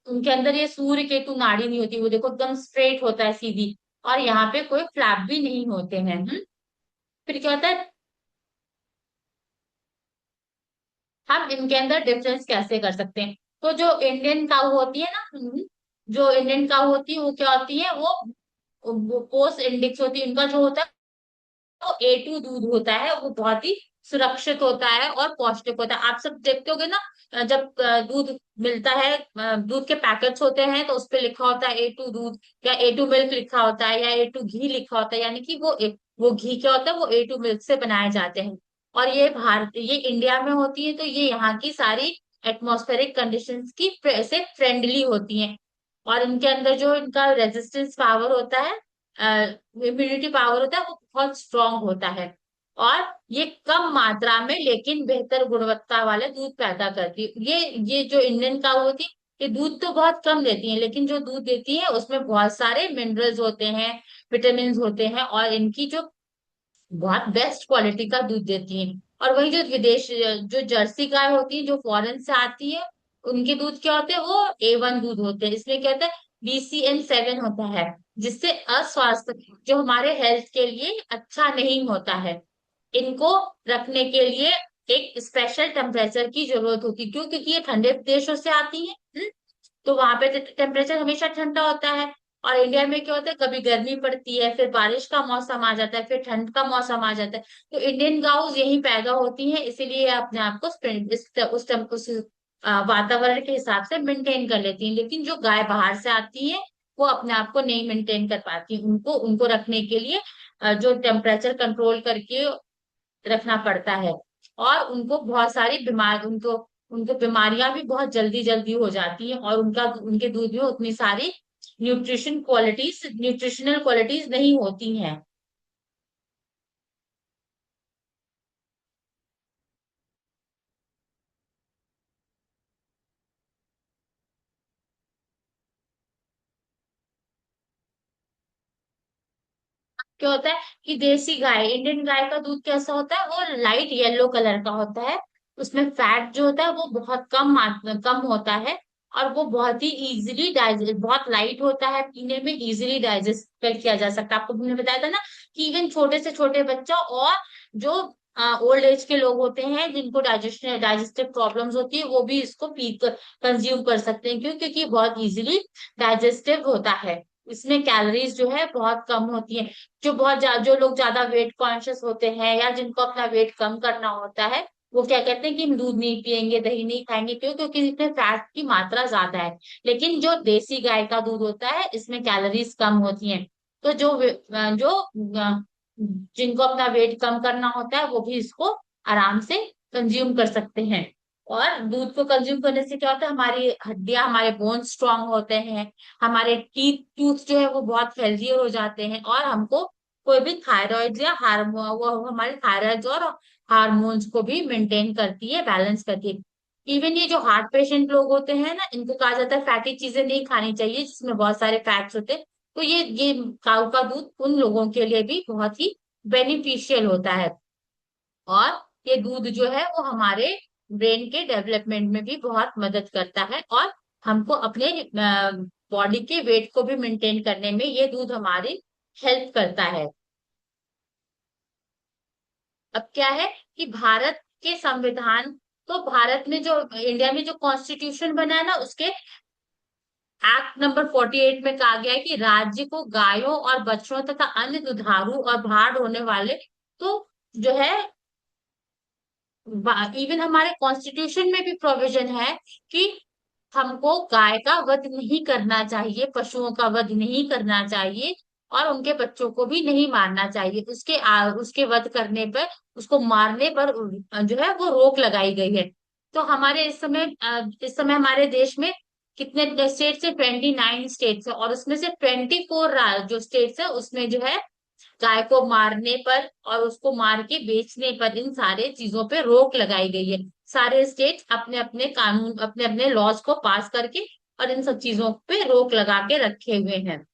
उनके अंदर ये सूर्य केतु नाड़ी नहीं होती, वो देखो एकदम स्ट्रेट होता है सीधी, और यहाँ पे कोई फ्लैप भी नहीं होते हैं। फिर क्या होता है, हम इनके अंदर डिफरेंस कैसे कर सकते हैं। तो जो इंडियन काऊ होती है ना, जो इंडियन काऊ होती है वो क्या होती है, वो पोस्ट इंडेक्स होती है, उनका जो होता है वो A2 दूध होता है, वो बहुत ही सुरक्षित होता है और पौष्टिक होता है। आप सब देखते होगे ना, जब दूध मिलता है, दूध के पैकेट्स होते हैं तो उस पे लिखा होता है A2 दूध, या A2 मिल्क लिखा होता है, या A2 घी लिखा होता है, यानी कि वो घी क्या होता है, वो A2 मिल्क से बनाए जाते हैं। और ये इंडिया में होती है तो ये यहाँ की सारी एटमॉस्फेरिक कंडीशंस की से फ्रेंडली होती हैं। और इनके अंदर जो इनका रेजिस्टेंस पावर होता है, इम्यूनिटी पावर होता है, वो बहुत स्ट्रांग होता है। और ये कम मात्रा में लेकिन बेहतर गुणवत्ता वाले दूध पैदा करती है। ये जो इंडियन काऊ होती है ये दूध तो बहुत कम देती है, लेकिन जो दूध देती है उसमें बहुत सारे मिनरल्स होते हैं, विटामिन होते हैं, और इनकी जो बहुत बेस्ट क्वालिटी का दूध देती है। और वही जो विदेश जो जर्सी गाय होती है जो फॉरेन से आती है, उनके दूध क्या होते हैं, वो A1 दूध होते हैं। इसमें क्या होता है, BCN7 होता है, जिससे अस्वास्थ्य जो हमारे हेल्थ के लिए अच्छा नहीं होता है। इनको रखने के लिए एक स्पेशल टेम्परेचर की जरूरत होती है, क्यों, क्योंकि ये ठंडे देशों से आती है। तो वहां पे टेम्परेचर हमेशा ठंडा होता है। और इंडिया में क्या होता है, कभी गर्मी पड़ती है, फिर बारिश का मौसम आ जाता है, फिर ठंड का मौसम आ जाता है। तो इंडियन गाउस यही पैदा होती हैं, इसीलिए ये अपने आप को उस वातावरण के हिसाब से मेंटेन कर लेती हैं। लेकिन जो गाय बाहर से आती है वो अपने आप को नहीं मेंटेन कर पाती, उनको उनको रखने के लिए जो टेम्परेचर कंट्रोल करके रखना पड़ता है। और उनको बहुत सारी बीमार उनको उनको बीमारियां भी बहुत जल्दी जल्दी हो जाती हैं, और उनके दूध में उतनी सारी न्यूट्रिशनल क्वालिटीज नहीं होती हैं। क्या होता है कि देसी गाय, इंडियन गाय का दूध कैसा होता है, वो लाइट येलो कलर का होता है। उसमें फैट जो होता है वो बहुत कम होता है, और वो बहुत ही इजीली डाइजेस्ट, बहुत लाइट होता है, पीने में इजीली डाइजेस्ट किया जा सकता है। आपको मैंने बताया था ना कि इवन छोटे से छोटे बच्चा और जो ओल्ड एज के लोग होते हैं जिनको डाइजेस्टिव प्रॉब्लम्स होती है वो भी इसको पी कर कंज्यूम कर सकते हैं। क्यों, क्योंकि बहुत इजीली डाइजेस्टिव होता है। इसमें कैलोरीज जो है बहुत कम होती है। जो लोग ज्यादा वेट कॉन्शियस होते हैं या जिनको अपना वेट कम करना होता है वो क्या कहते हैं कि हम दूध नहीं पियेंगे, दही नहीं खाएंगे, क्यों? क्योंकि इसमें फैट की मात्रा ज्यादा है। लेकिन जो देसी गाय का दूध होता है इसमें कैलोरीज कम होती हैं। तो जिनको अपना वेट कम करना होता है वो भी इसको आराम से कंज्यूम कर सकते हैं। और दूध को कंज्यूम करने से क्या होता है, हमारी हड्डियां, हमारे बोन्स स्ट्रांग होते हैं, हमारे टीथ टूथ जो है वो बहुत हेल्दी हो जाते हैं, और हमको कोई भी थायराइड या हार्मोन, वो हमारे थायराइड और हार्मोन्स को भी मेंटेन करती है, बैलेंस करती है। इवन ये जो हार्ट पेशेंट लोग होते हैं ना, इनको कहा जाता है फैटी चीजें नहीं खानी चाहिए जिसमें बहुत सारे फैट्स होते हैं। तो ये काऊ का दूध उन लोगों के लिए भी बहुत ही बेनिफिशियल होता है। और ये दूध जो है वो हमारे ब्रेन के डेवलपमेंट में भी बहुत मदद करता है, और हमको अपने बॉडी के वेट को भी मेंटेन करने में ये दूध हमारी हेल्प करता है। अब क्या है कि भारत के संविधान, तो भारत में जो इंडिया में जो कॉन्स्टिट्यूशन बना है ना, उसके एक्ट नंबर 48 में कहा गया है कि राज्य को गायों और बछड़ों तथा अन्य दुधारू और भाड़ होने वाले, तो जो है, इवन हमारे कॉन्स्टिट्यूशन में भी प्रोविजन है कि हमको गाय का वध नहीं करना चाहिए, पशुओं का वध नहीं करना चाहिए, और उनके बच्चों को भी नहीं मारना चाहिए। उसके वध करने पर, उसको मारने पर जो है वो रोक लगाई गई है। तो हमारे इस समय हमारे देश में कितने स्टेट्स है? 29 स्टेट्स है, और उसमें से 24 जो स्टेट्स है उसमें जो है गाय को मारने पर और उसको मार के बेचने पर, इन सारे चीजों पे रोक लगाई गई है। सारे स्टेट अपने अपने कानून, अपने अपने लॉज को पास करके और इन सब चीजों पे रोक लगा के रखे हुए हैं।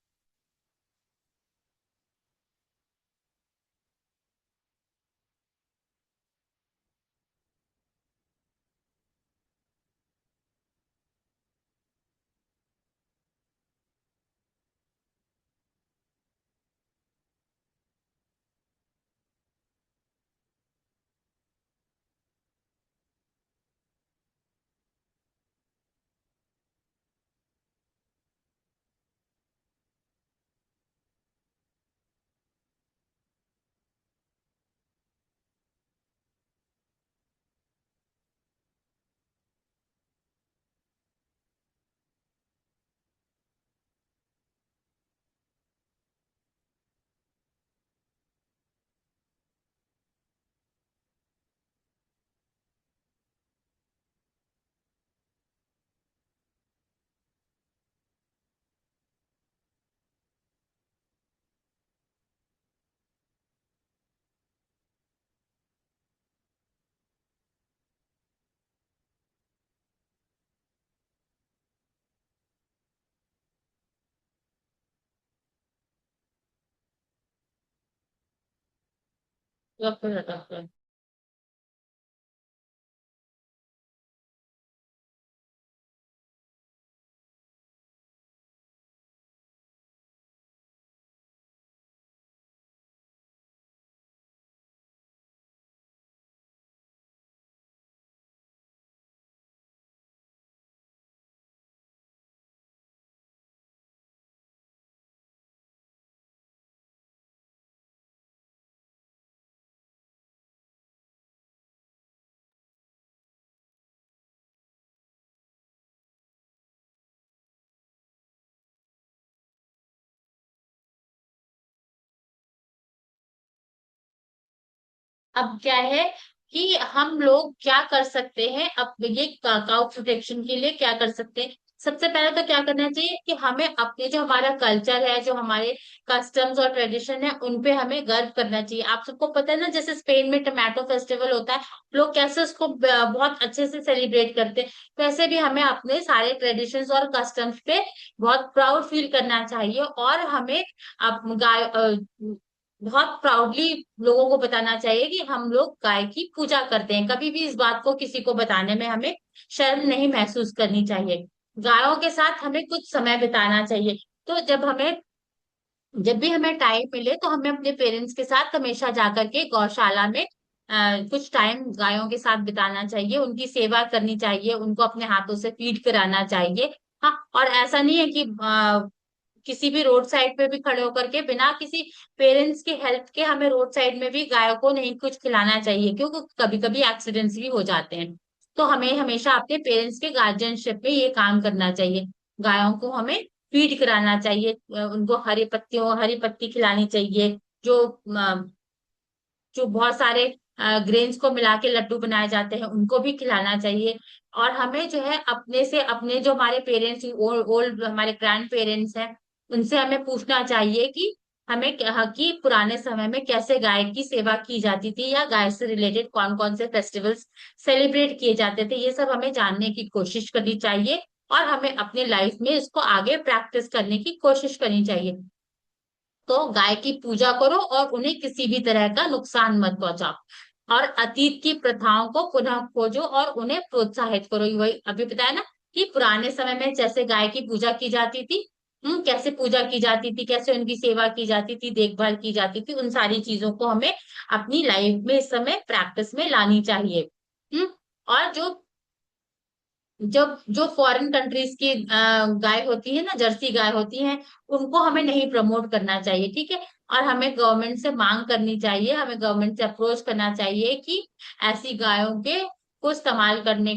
अब क्या है कि हम लोग क्या कर सकते हैं, अब ये काउ प्रोटेक्शन के लिए क्या कर सकते हैं? सबसे पहले तो क्या करना चाहिए कि हमें अपने जो हमारा कल्चर है, जो हमारे कस्टम्स और ट्रेडिशन है, उन पे हमें गर्व करना चाहिए। आप सबको पता है ना, जैसे स्पेन में टमाटो फेस्टिवल होता है, लोग कैसे उसको बहुत अच्छे से सेलिब्रेट करते हैं। वैसे भी हमें अपने सारे ट्रेडिशंस और कस्टम्स पे बहुत प्राउड फील करना चाहिए, और हमें अब बहुत प्राउडली लोगों को बताना चाहिए कि हम लोग गाय की पूजा करते हैं। कभी भी इस बात को किसी को बताने में हमें शर्म नहीं महसूस करनी चाहिए। गायों के साथ हमें कुछ समय बिताना चाहिए। तो जब भी हमें टाइम मिले तो हमें अपने पेरेंट्स के साथ हमेशा जाकर के गौशाला में कुछ टाइम गायों के साथ बिताना चाहिए, उनकी सेवा करनी चाहिए, उनको अपने हाथों से फीड कराना चाहिए। हाँ, और ऐसा नहीं है कि किसी भी रोड साइड पे भी खड़े होकर के बिना किसी पेरेंट्स की हेल्प के हमें रोड साइड में भी गायों को नहीं कुछ खिलाना चाहिए, क्योंकि कभी कभी एक्सीडेंट्स भी हो जाते हैं। तो हमें हमेशा अपने पेरेंट्स के गार्जियनशिप में ये काम करना चाहिए। गायों को हमें फीड कराना चाहिए, उनको हरी पत्ती खिलानी चाहिए। जो जो बहुत सारे ग्रेन्स को मिला के लड्डू बनाए जाते हैं उनको भी खिलाना चाहिए। और हमें जो है अपने से अपने जो हमारे पेरेंट्स ओल्ड हमारे ग्रैंड पेरेंट्स हैं उनसे हमें पूछना चाहिए कि हमें कि पुराने समय में कैसे गाय की सेवा की जाती थी, या गाय से रिलेटेड कौन कौन से फेस्टिवल्स सेलिब्रेट किए जाते थे, ये सब हमें जानने की कोशिश करनी चाहिए। और हमें अपने लाइफ में इसको आगे प्रैक्टिस करने की कोशिश करनी चाहिए। तो गाय की पूजा करो और उन्हें किसी भी तरह का नुकसान मत पहुंचाओ, और अतीत की प्रथाओं को पुनः खोजो और उन्हें प्रोत्साहित करो। वही अभी बताया ना कि पुराने समय में जैसे गाय की पूजा की जाती थी, कैसे पूजा की जाती थी, कैसे उनकी सेवा की जाती थी, देखभाल की जाती थी, उन सारी चीजों को हमें अपनी लाइफ में इस समय प्रैक्टिस में लानी चाहिए। और जो जब जो फॉरेन कंट्रीज की गाय होती है ना, जर्सी गाय होती है, उनको हमें नहीं प्रमोट करना चाहिए, ठीक है। और हमें गवर्नमेंट से मांग करनी चाहिए, हमें गवर्नमेंट से अप्रोच करना चाहिए कि ऐसी गायों के को इस्तेमाल करने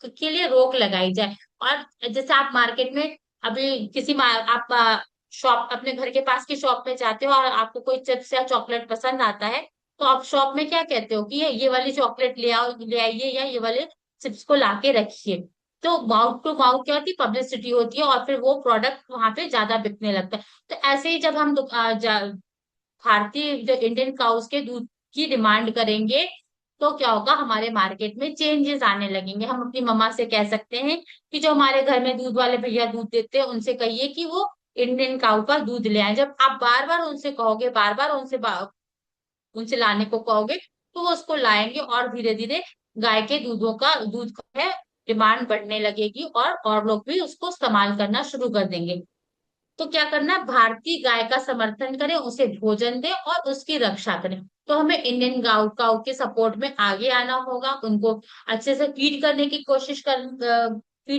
के लिए रोक लगाई जाए। और जैसे आप मार्केट में अभी आप शॉप अपने घर के पास की शॉप में जाते हो और आपको कोई चिप्स या चॉकलेट पसंद आता है, तो आप शॉप में क्या कहते हो कि ये वाली चॉकलेट ले आइए, या ये वाले चिप्स को ला के रखिए। तो माउथ टू माउथ क्या होती है, पब्लिसिटी होती है, और फिर वो प्रोडक्ट वहां पे ज्यादा बिकने लगता है। तो ऐसे ही जब हम भारतीय जो इंडियन काउस के दूध की डिमांड करेंगे, तो क्या होगा, हमारे मार्केट में चेंजेस आने लगेंगे। हम अपनी मम्मा से कह सकते हैं कि जो हमारे घर में दूध वाले भैया दूध देते हैं उनसे कहिए कि वो इंडियन काउ का दूध ले आए। जब आप बार बार उनसे कहोगे, बार बार उनसे लाने को कहोगे, तो वो उसको लाएंगे, और धीरे धीरे गाय के दूध का है डिमांड बढ़ने लगेगी, और लोग भी उसको इस्तेमाल करना शुरू कर देंगे। तो क्या करना है, भारतीय गाय का समर्थन करें, उसे भोजन दें और उसकी रक्षा करें। तो हमें इंडियन गाय काऊ के सपोर्ट में आगे आना होगा, उनको अच्छे से फीड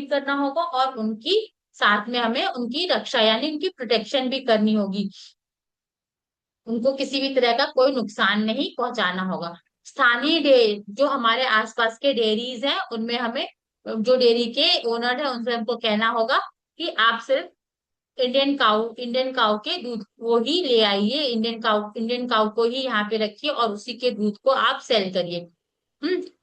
करना होगा, और उनकी साथ में हमें उनकी रक्षा यानी उनकी प्रोटेक्शन भी करनी होगी। उनको किसी भी तरह का कोई नुकसान नहीं पहुंचाना होगा। स्थानीय जो हमारे आसपास के डेयरीज हैं उनमें हमें, जो डेयरी के ओनर है उनसे हमको कहना होगा कि आप सिर्फ इंडियन काऊ के दूध को ही ले आइए, इंडियन काऊ को ही यहाँ पे रखिए, और उसी के दूध को आप सेल करिए।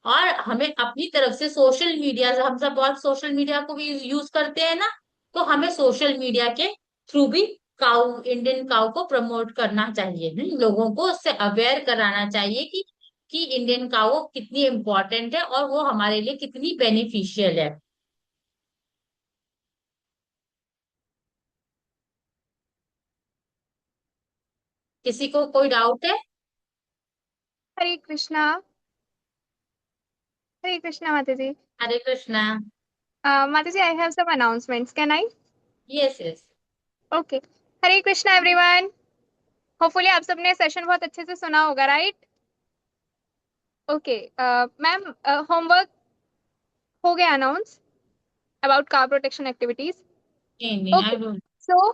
और हमें अपनी तरफ से सोशल मीडिया, हम सब बहुत सोशल मीडिया को भी यूज करते हैं ना, तो हमें सोशल मीडिया के थ्रू भी इंडियन काऊ को प्रमोट करना चाहिए। लोगों को उससे अवेयर कराना चाहिए कि इंडियन काऊ कितनी इम्पोर्टेंट है और वो हमारे लिए कितनी बेनिफिशियल है। किसी को कोई डाउट है? हरे कृष्णा। हरे कृष्णा माता जी। हरे कृष्णा। माता जी, I have some announcements, can I? Yes yes. Okay. Hare Krishna everyone. Hopefully आप सबने सेशन बहुत अच्छे से सुना होगा, राइट? ओके मैम, होमवर्क हो गया announce about car protection activities. नहीं नहीं, okay, I don't. So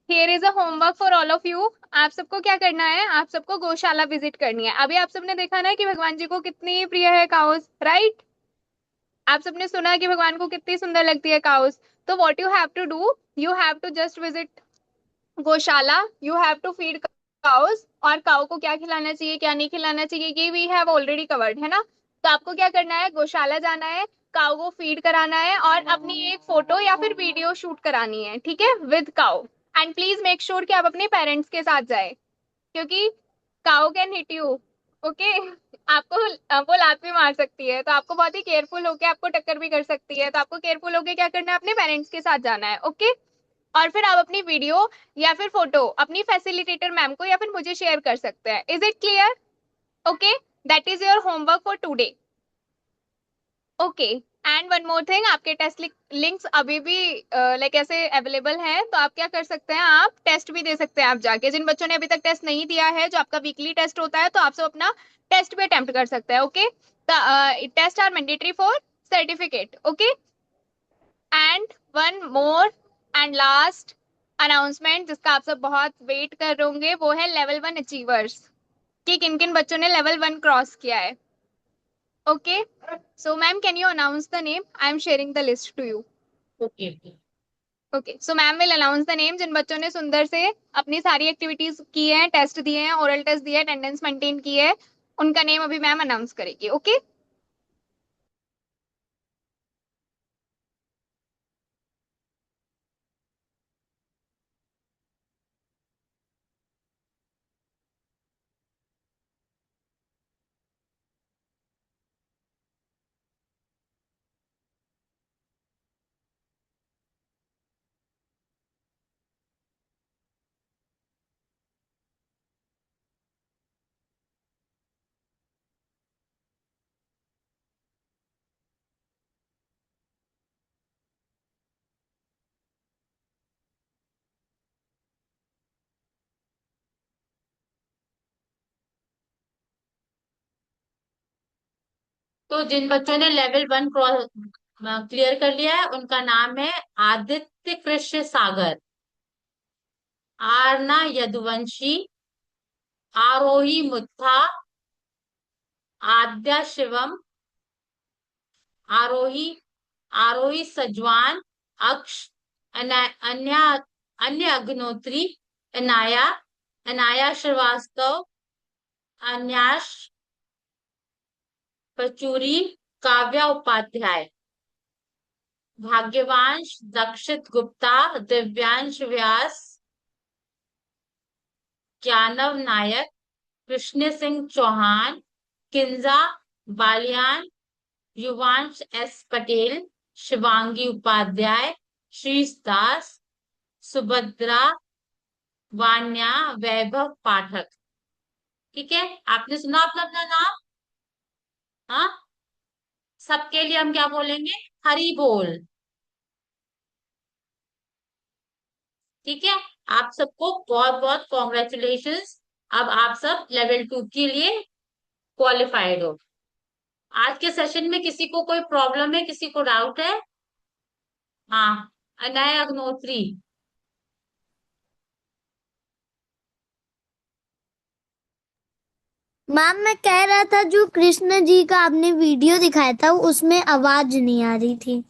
here is a homework for all of you. आप सबको क्या करना है, आप सबको गौशाला विजिट करनी है। अभी आप सबने देखा ना कि भगवान जी को कितनी प्रिय है काउस, राइट? आप सबने सुना कि भगवान को कितनी सुंदर लगती है काउस। तो what you have to do, you have to just visit gaushala, you have to feed cows. और काउ को क्या खिलाना चाहिए, क्या नहीं खिलाना चाहिए, ये वी हैव ऑलरेडी कवर्ड, है ना? तो आपको क्या करना है, गौशाला जाना है, काउ को फीड कराना है, और अपनी एक फोटो या फिर वीडियो शूट करानी है, ठीक है, with cow. And please make sure कि आप अपने पेरेंट्स के साथ जाए, क्योंकि cow can hit you. Okay, आपको वो लात भी मार सकती है, तो आपको बहुत ही केयरफुल होके आपको टक्कर भी कर सकती है। तो आपको केयरफुल होके क्या करना है, अपने पेरेंट्स के साथ जाना है, ओके? और फिर आप अपनी वीडियो या फिर फोटो अपनी फैसिलिटेटर मैम को या फिर मुझे शेयर कर सकते हैं। Is it clear? Okay, that is your homework for today. Okay, and one more thing, आपके टेस्ट लिंक्स अभी भी लाइक ऐसे अवेलेबल हैं, तो आप क्या कर सकते हैं, आप टेस्ट भी दे सकते हैं आप जाके। जिन बच्चों ने अभी तक टेस्ट नहीं दिया है, जो आपका वीकली टेस्ट होता है, तो आप सब अपना टेस्ट भी अटेम्प्ट कर सकते हैं, okay? Test are mandatory for certificate, okay? And one more and last announcement जिसका आप सब बहुत वेट कर रहे होंगे, वो है लेवल 1 अचीवर्स, कि किन किन बच्चों ने लेवल 1 क्रॉस किया है। Okay, so ma'am can you announce the name? I am sharing the list to you. Okay okay. Okay, so ma'am will announce the name. जिन बच्चों ने सुंदर से अपनी सारी एक्टिविटीज की हैं, टेस्ट दिए हैं, ओरल टेस्ट दिए, अटेंडेंस मेंटेन की है, उनका नेम अभी मैम अनाउंस करेगी। ओके, तो जिन बच्चों ने लेवल 1 क्रॉस क्लियर कर लिया है, उनका नाम है आदित्य कृष्ण सागर, आरना यदुवंशी, आरोही मुत्था, आद्या शिवम, आरोही आरोही सजवान, अक्ष, अन्या अन्य अग्नोत्री, अनाया अनाया श्रीवास्तव, अन्याश पचूरी, काव्या उपाध्याय, भाग्यवांश दक्षित गुप्ता, दिव्यांश व्यास, ज्ञानव नायक, कृष्ण सिंह चौहान, किंजा बालियान, युवांश एस पटेल, शिवांगी उपाध्याय, श्रीश दास, सुभद्रा वान्या, वैभव पाठक। ठीक है, आपने सुना अपना अपना नाम? हाँ, सबके लिए हम क्या बोलेंगे? हरी बोल। ठीक है, आप सबको बहुत बहुत कॉन्ग्रेचुलेशंस। अब आप सब लेवल 2 के लिए क्वालिफाइड हो। आज के सेशन में किसी को कोई प्रॉब्लम है, किसी को डाउट है? हाँ, अनय अग्नोत्री। मैम मैं कह रहा था जो कृष्ण जी का आपने वीडियो दिखाया था उसमें आवाज नहीं आ रही थी।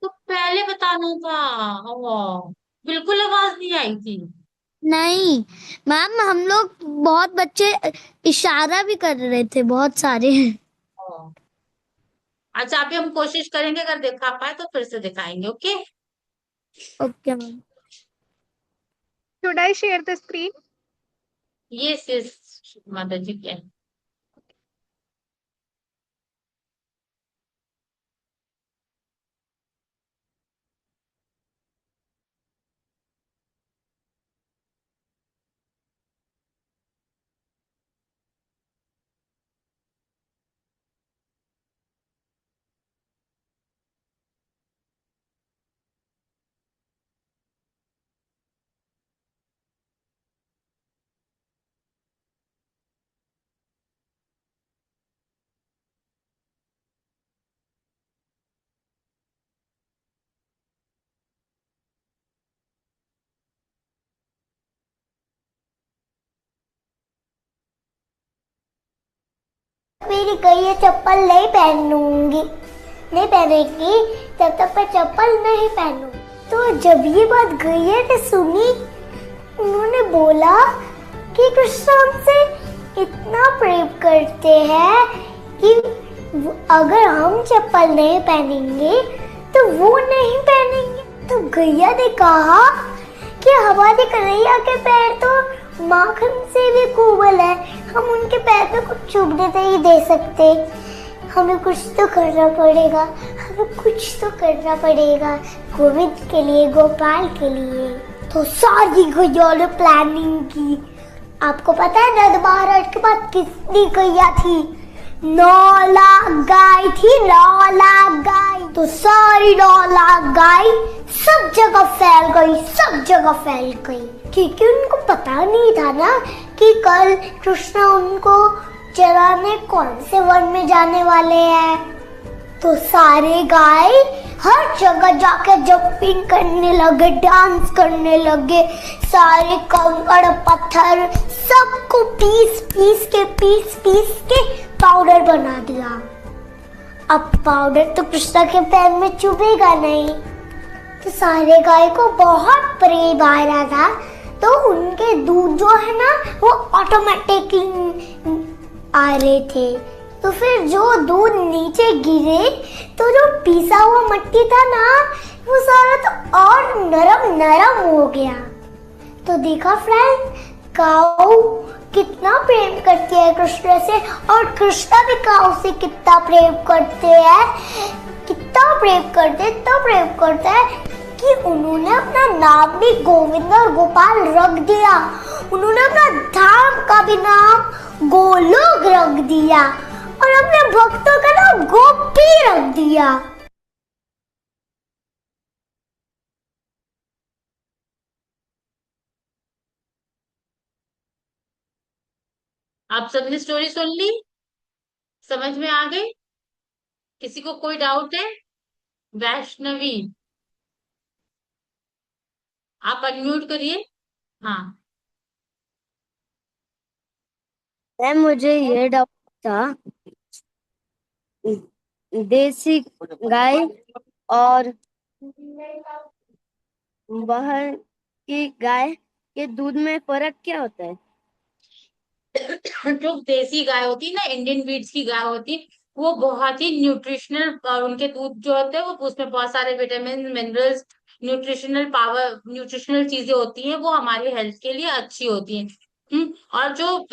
तो पहले बताना था। ओह, बिल्कुल आवाज नहीं आई थी। नहीं मैम, हम लोग बहुत बच्चे इशारा भी कर रहे थे बहुत सारे। ओह, अच्छा, अभी हम कोशिश करेंगे, अगर दिखा पाए तो फिर से दिखाएंगे। Okay. Okay ma'am. Should I share the screen? Yes माता जी क्या। मेरी गई चप्पल नहीं पहनूंगी, नहीं पहनेगी तब तक मैं चप्पल नहीं पहनू। तो जब ये बात गैया ने सुनी, उन्होंने बोला कि कृष्ण हमसे इतना प्रेम करते हैं कि अगर हम चप्पल नहीं पहनेंगे तो वो नहीं पहनेंगे। तो गैया ने कहा कि हमारे कन्हैया के पैर तो माखन से भी कोमल है, हम उनके पैर पे कुछ चुभने नहीं दे सकते, हमें कुछ तो करना पड़ेगा, हमें कुछ तो करना पड़ेगा गोविंद के लिए, गोपाल के लिए। तो सारी गैया ने प्लानिंग की। आपको पता है नंद महाराज के पास कितनी गैया थी? 9 लाख गाय थी, 9 लाख गाय। तो सारी 9 लाख गाय सब जगह फैल गई, सब जगह फैल गई, क्योंकि उनको पता नहीं था ना कि कल कृष्ण उनको चराने कौन से वन में जाने वाले हैं। तो सारे गाय हर जगह जाके जंपिंग करने लगे, डांस करने लगे, सारे कंकड़ पत्थर सबको पीस के पाउडर बना दिया। अब पाउडर तो कृष्णा के पैर में चुभेगा नहीं, तो सारे गाय को बहुत प्रेम आ रहा था, तो उनके दूध जो है ना वो ऑटोमेटिकली आ रहे थे। तो फिर जो दूध नीचे गिरे तो जो पीसा हुआ मट्टी था ना वो सारा तो और नरम नरम हो गया। तो देखा फ्रेंड, काऊ कितना प्रेम करती है कृष्ण से, और कृष्णा भी काऊ से कितना प्रेम करते हैं, कितना प्रेम करते हैं कि उन्होंने अपना नाम भी गोविंद और गोपाल रख दिया। उन्होंने अपना धाम का भी नाम गोलोक रख दिया और अपने भक्तों का नाम गोपी रख दिया। आप सबने स्टोरी सुन ली? समझ में आ गई? किसी को कोई डाउट है? वैष्णवी, आप अनम्यूट करिए। हाँ। मैम मुझे ये डाउट था, देसी गाय और बाहर की गाय के दूध में फर्क क्या होता है? जो देसी गाय होती है ना, इंडियन ब्रीड्स की गाय होती है, वो बहुत ही न्यूट्रिशनल, और उनके दूध जो होते हैं वो उसमें बहुत सारे विटामिन, मिनरल्स, न्यूट्रिशनल चीजें होती हैं, वो हमारी हेल्थ के लिए अच्छी होती हैं। और जो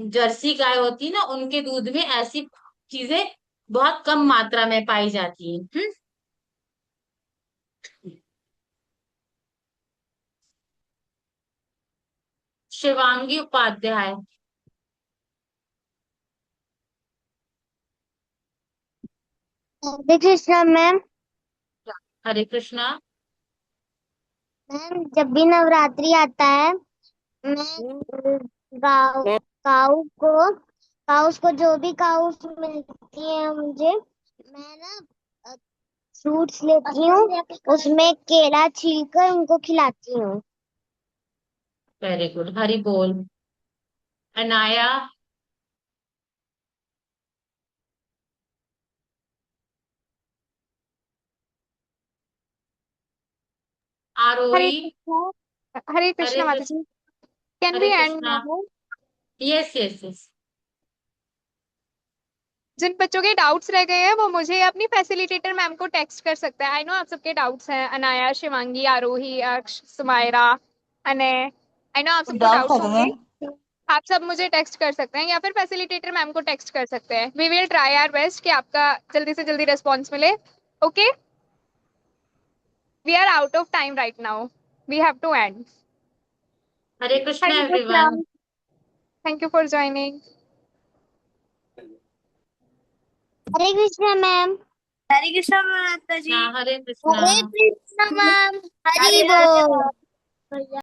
जर्सी गाय होती है ना, उनके दूध में ऐसी चीजें बहुत कम मात्रा में पाई जाती हैं। शिवांगी उपाध्याय। हरे कृष्णा मैम। हरे कृष्णा। मैम जब भी नवरात्रि आता है, मैं गाँव काउस को जो भी काउस मिलती है मुझे, मैं ना फ्रूट्स लेती हूँ, उसमें केला छीलकर उनको खिलाती हूँ। वेरी गुड, हरि बोल। अनाया। हरे आरोही। कृष्णा, हरे हरे कृष्णा माता कृष्ण। जी। Can we Hare and Krishna. Now? Yes yes yes. जिन बच्चों के डाउट्स रह गए हैं वो मुझे अपनी फैसिलिटेटर मैम को टेक्स्ट कर सकते हैं। आई नो आप सबके डाउट्स हैं, अनाया, शिवांगी, आरोही, अक्ष, सुमायरा, अनय, आई नो आप सबको डाउट्स आ डाउट्स गए होंगे। हैं। आप सब मुझे टेक्स्ट कर सकते हैं या फिर फैसिलिटेटर मैम को टेक्स्ट कर सकते हैं। We will try our best कि आपका जल्दी से जल्दी रिस्पॉन्स मिले। Okay, we are out of time right now, we have to end. Hare Krishna Hare Krishna, everyone. Thank you for joining. Hare Krishna ma'am. Hare Krishna माता जी। हाँ, हरे कृष्णा। हरे कृष्णा मैम। हरि हरे बोल।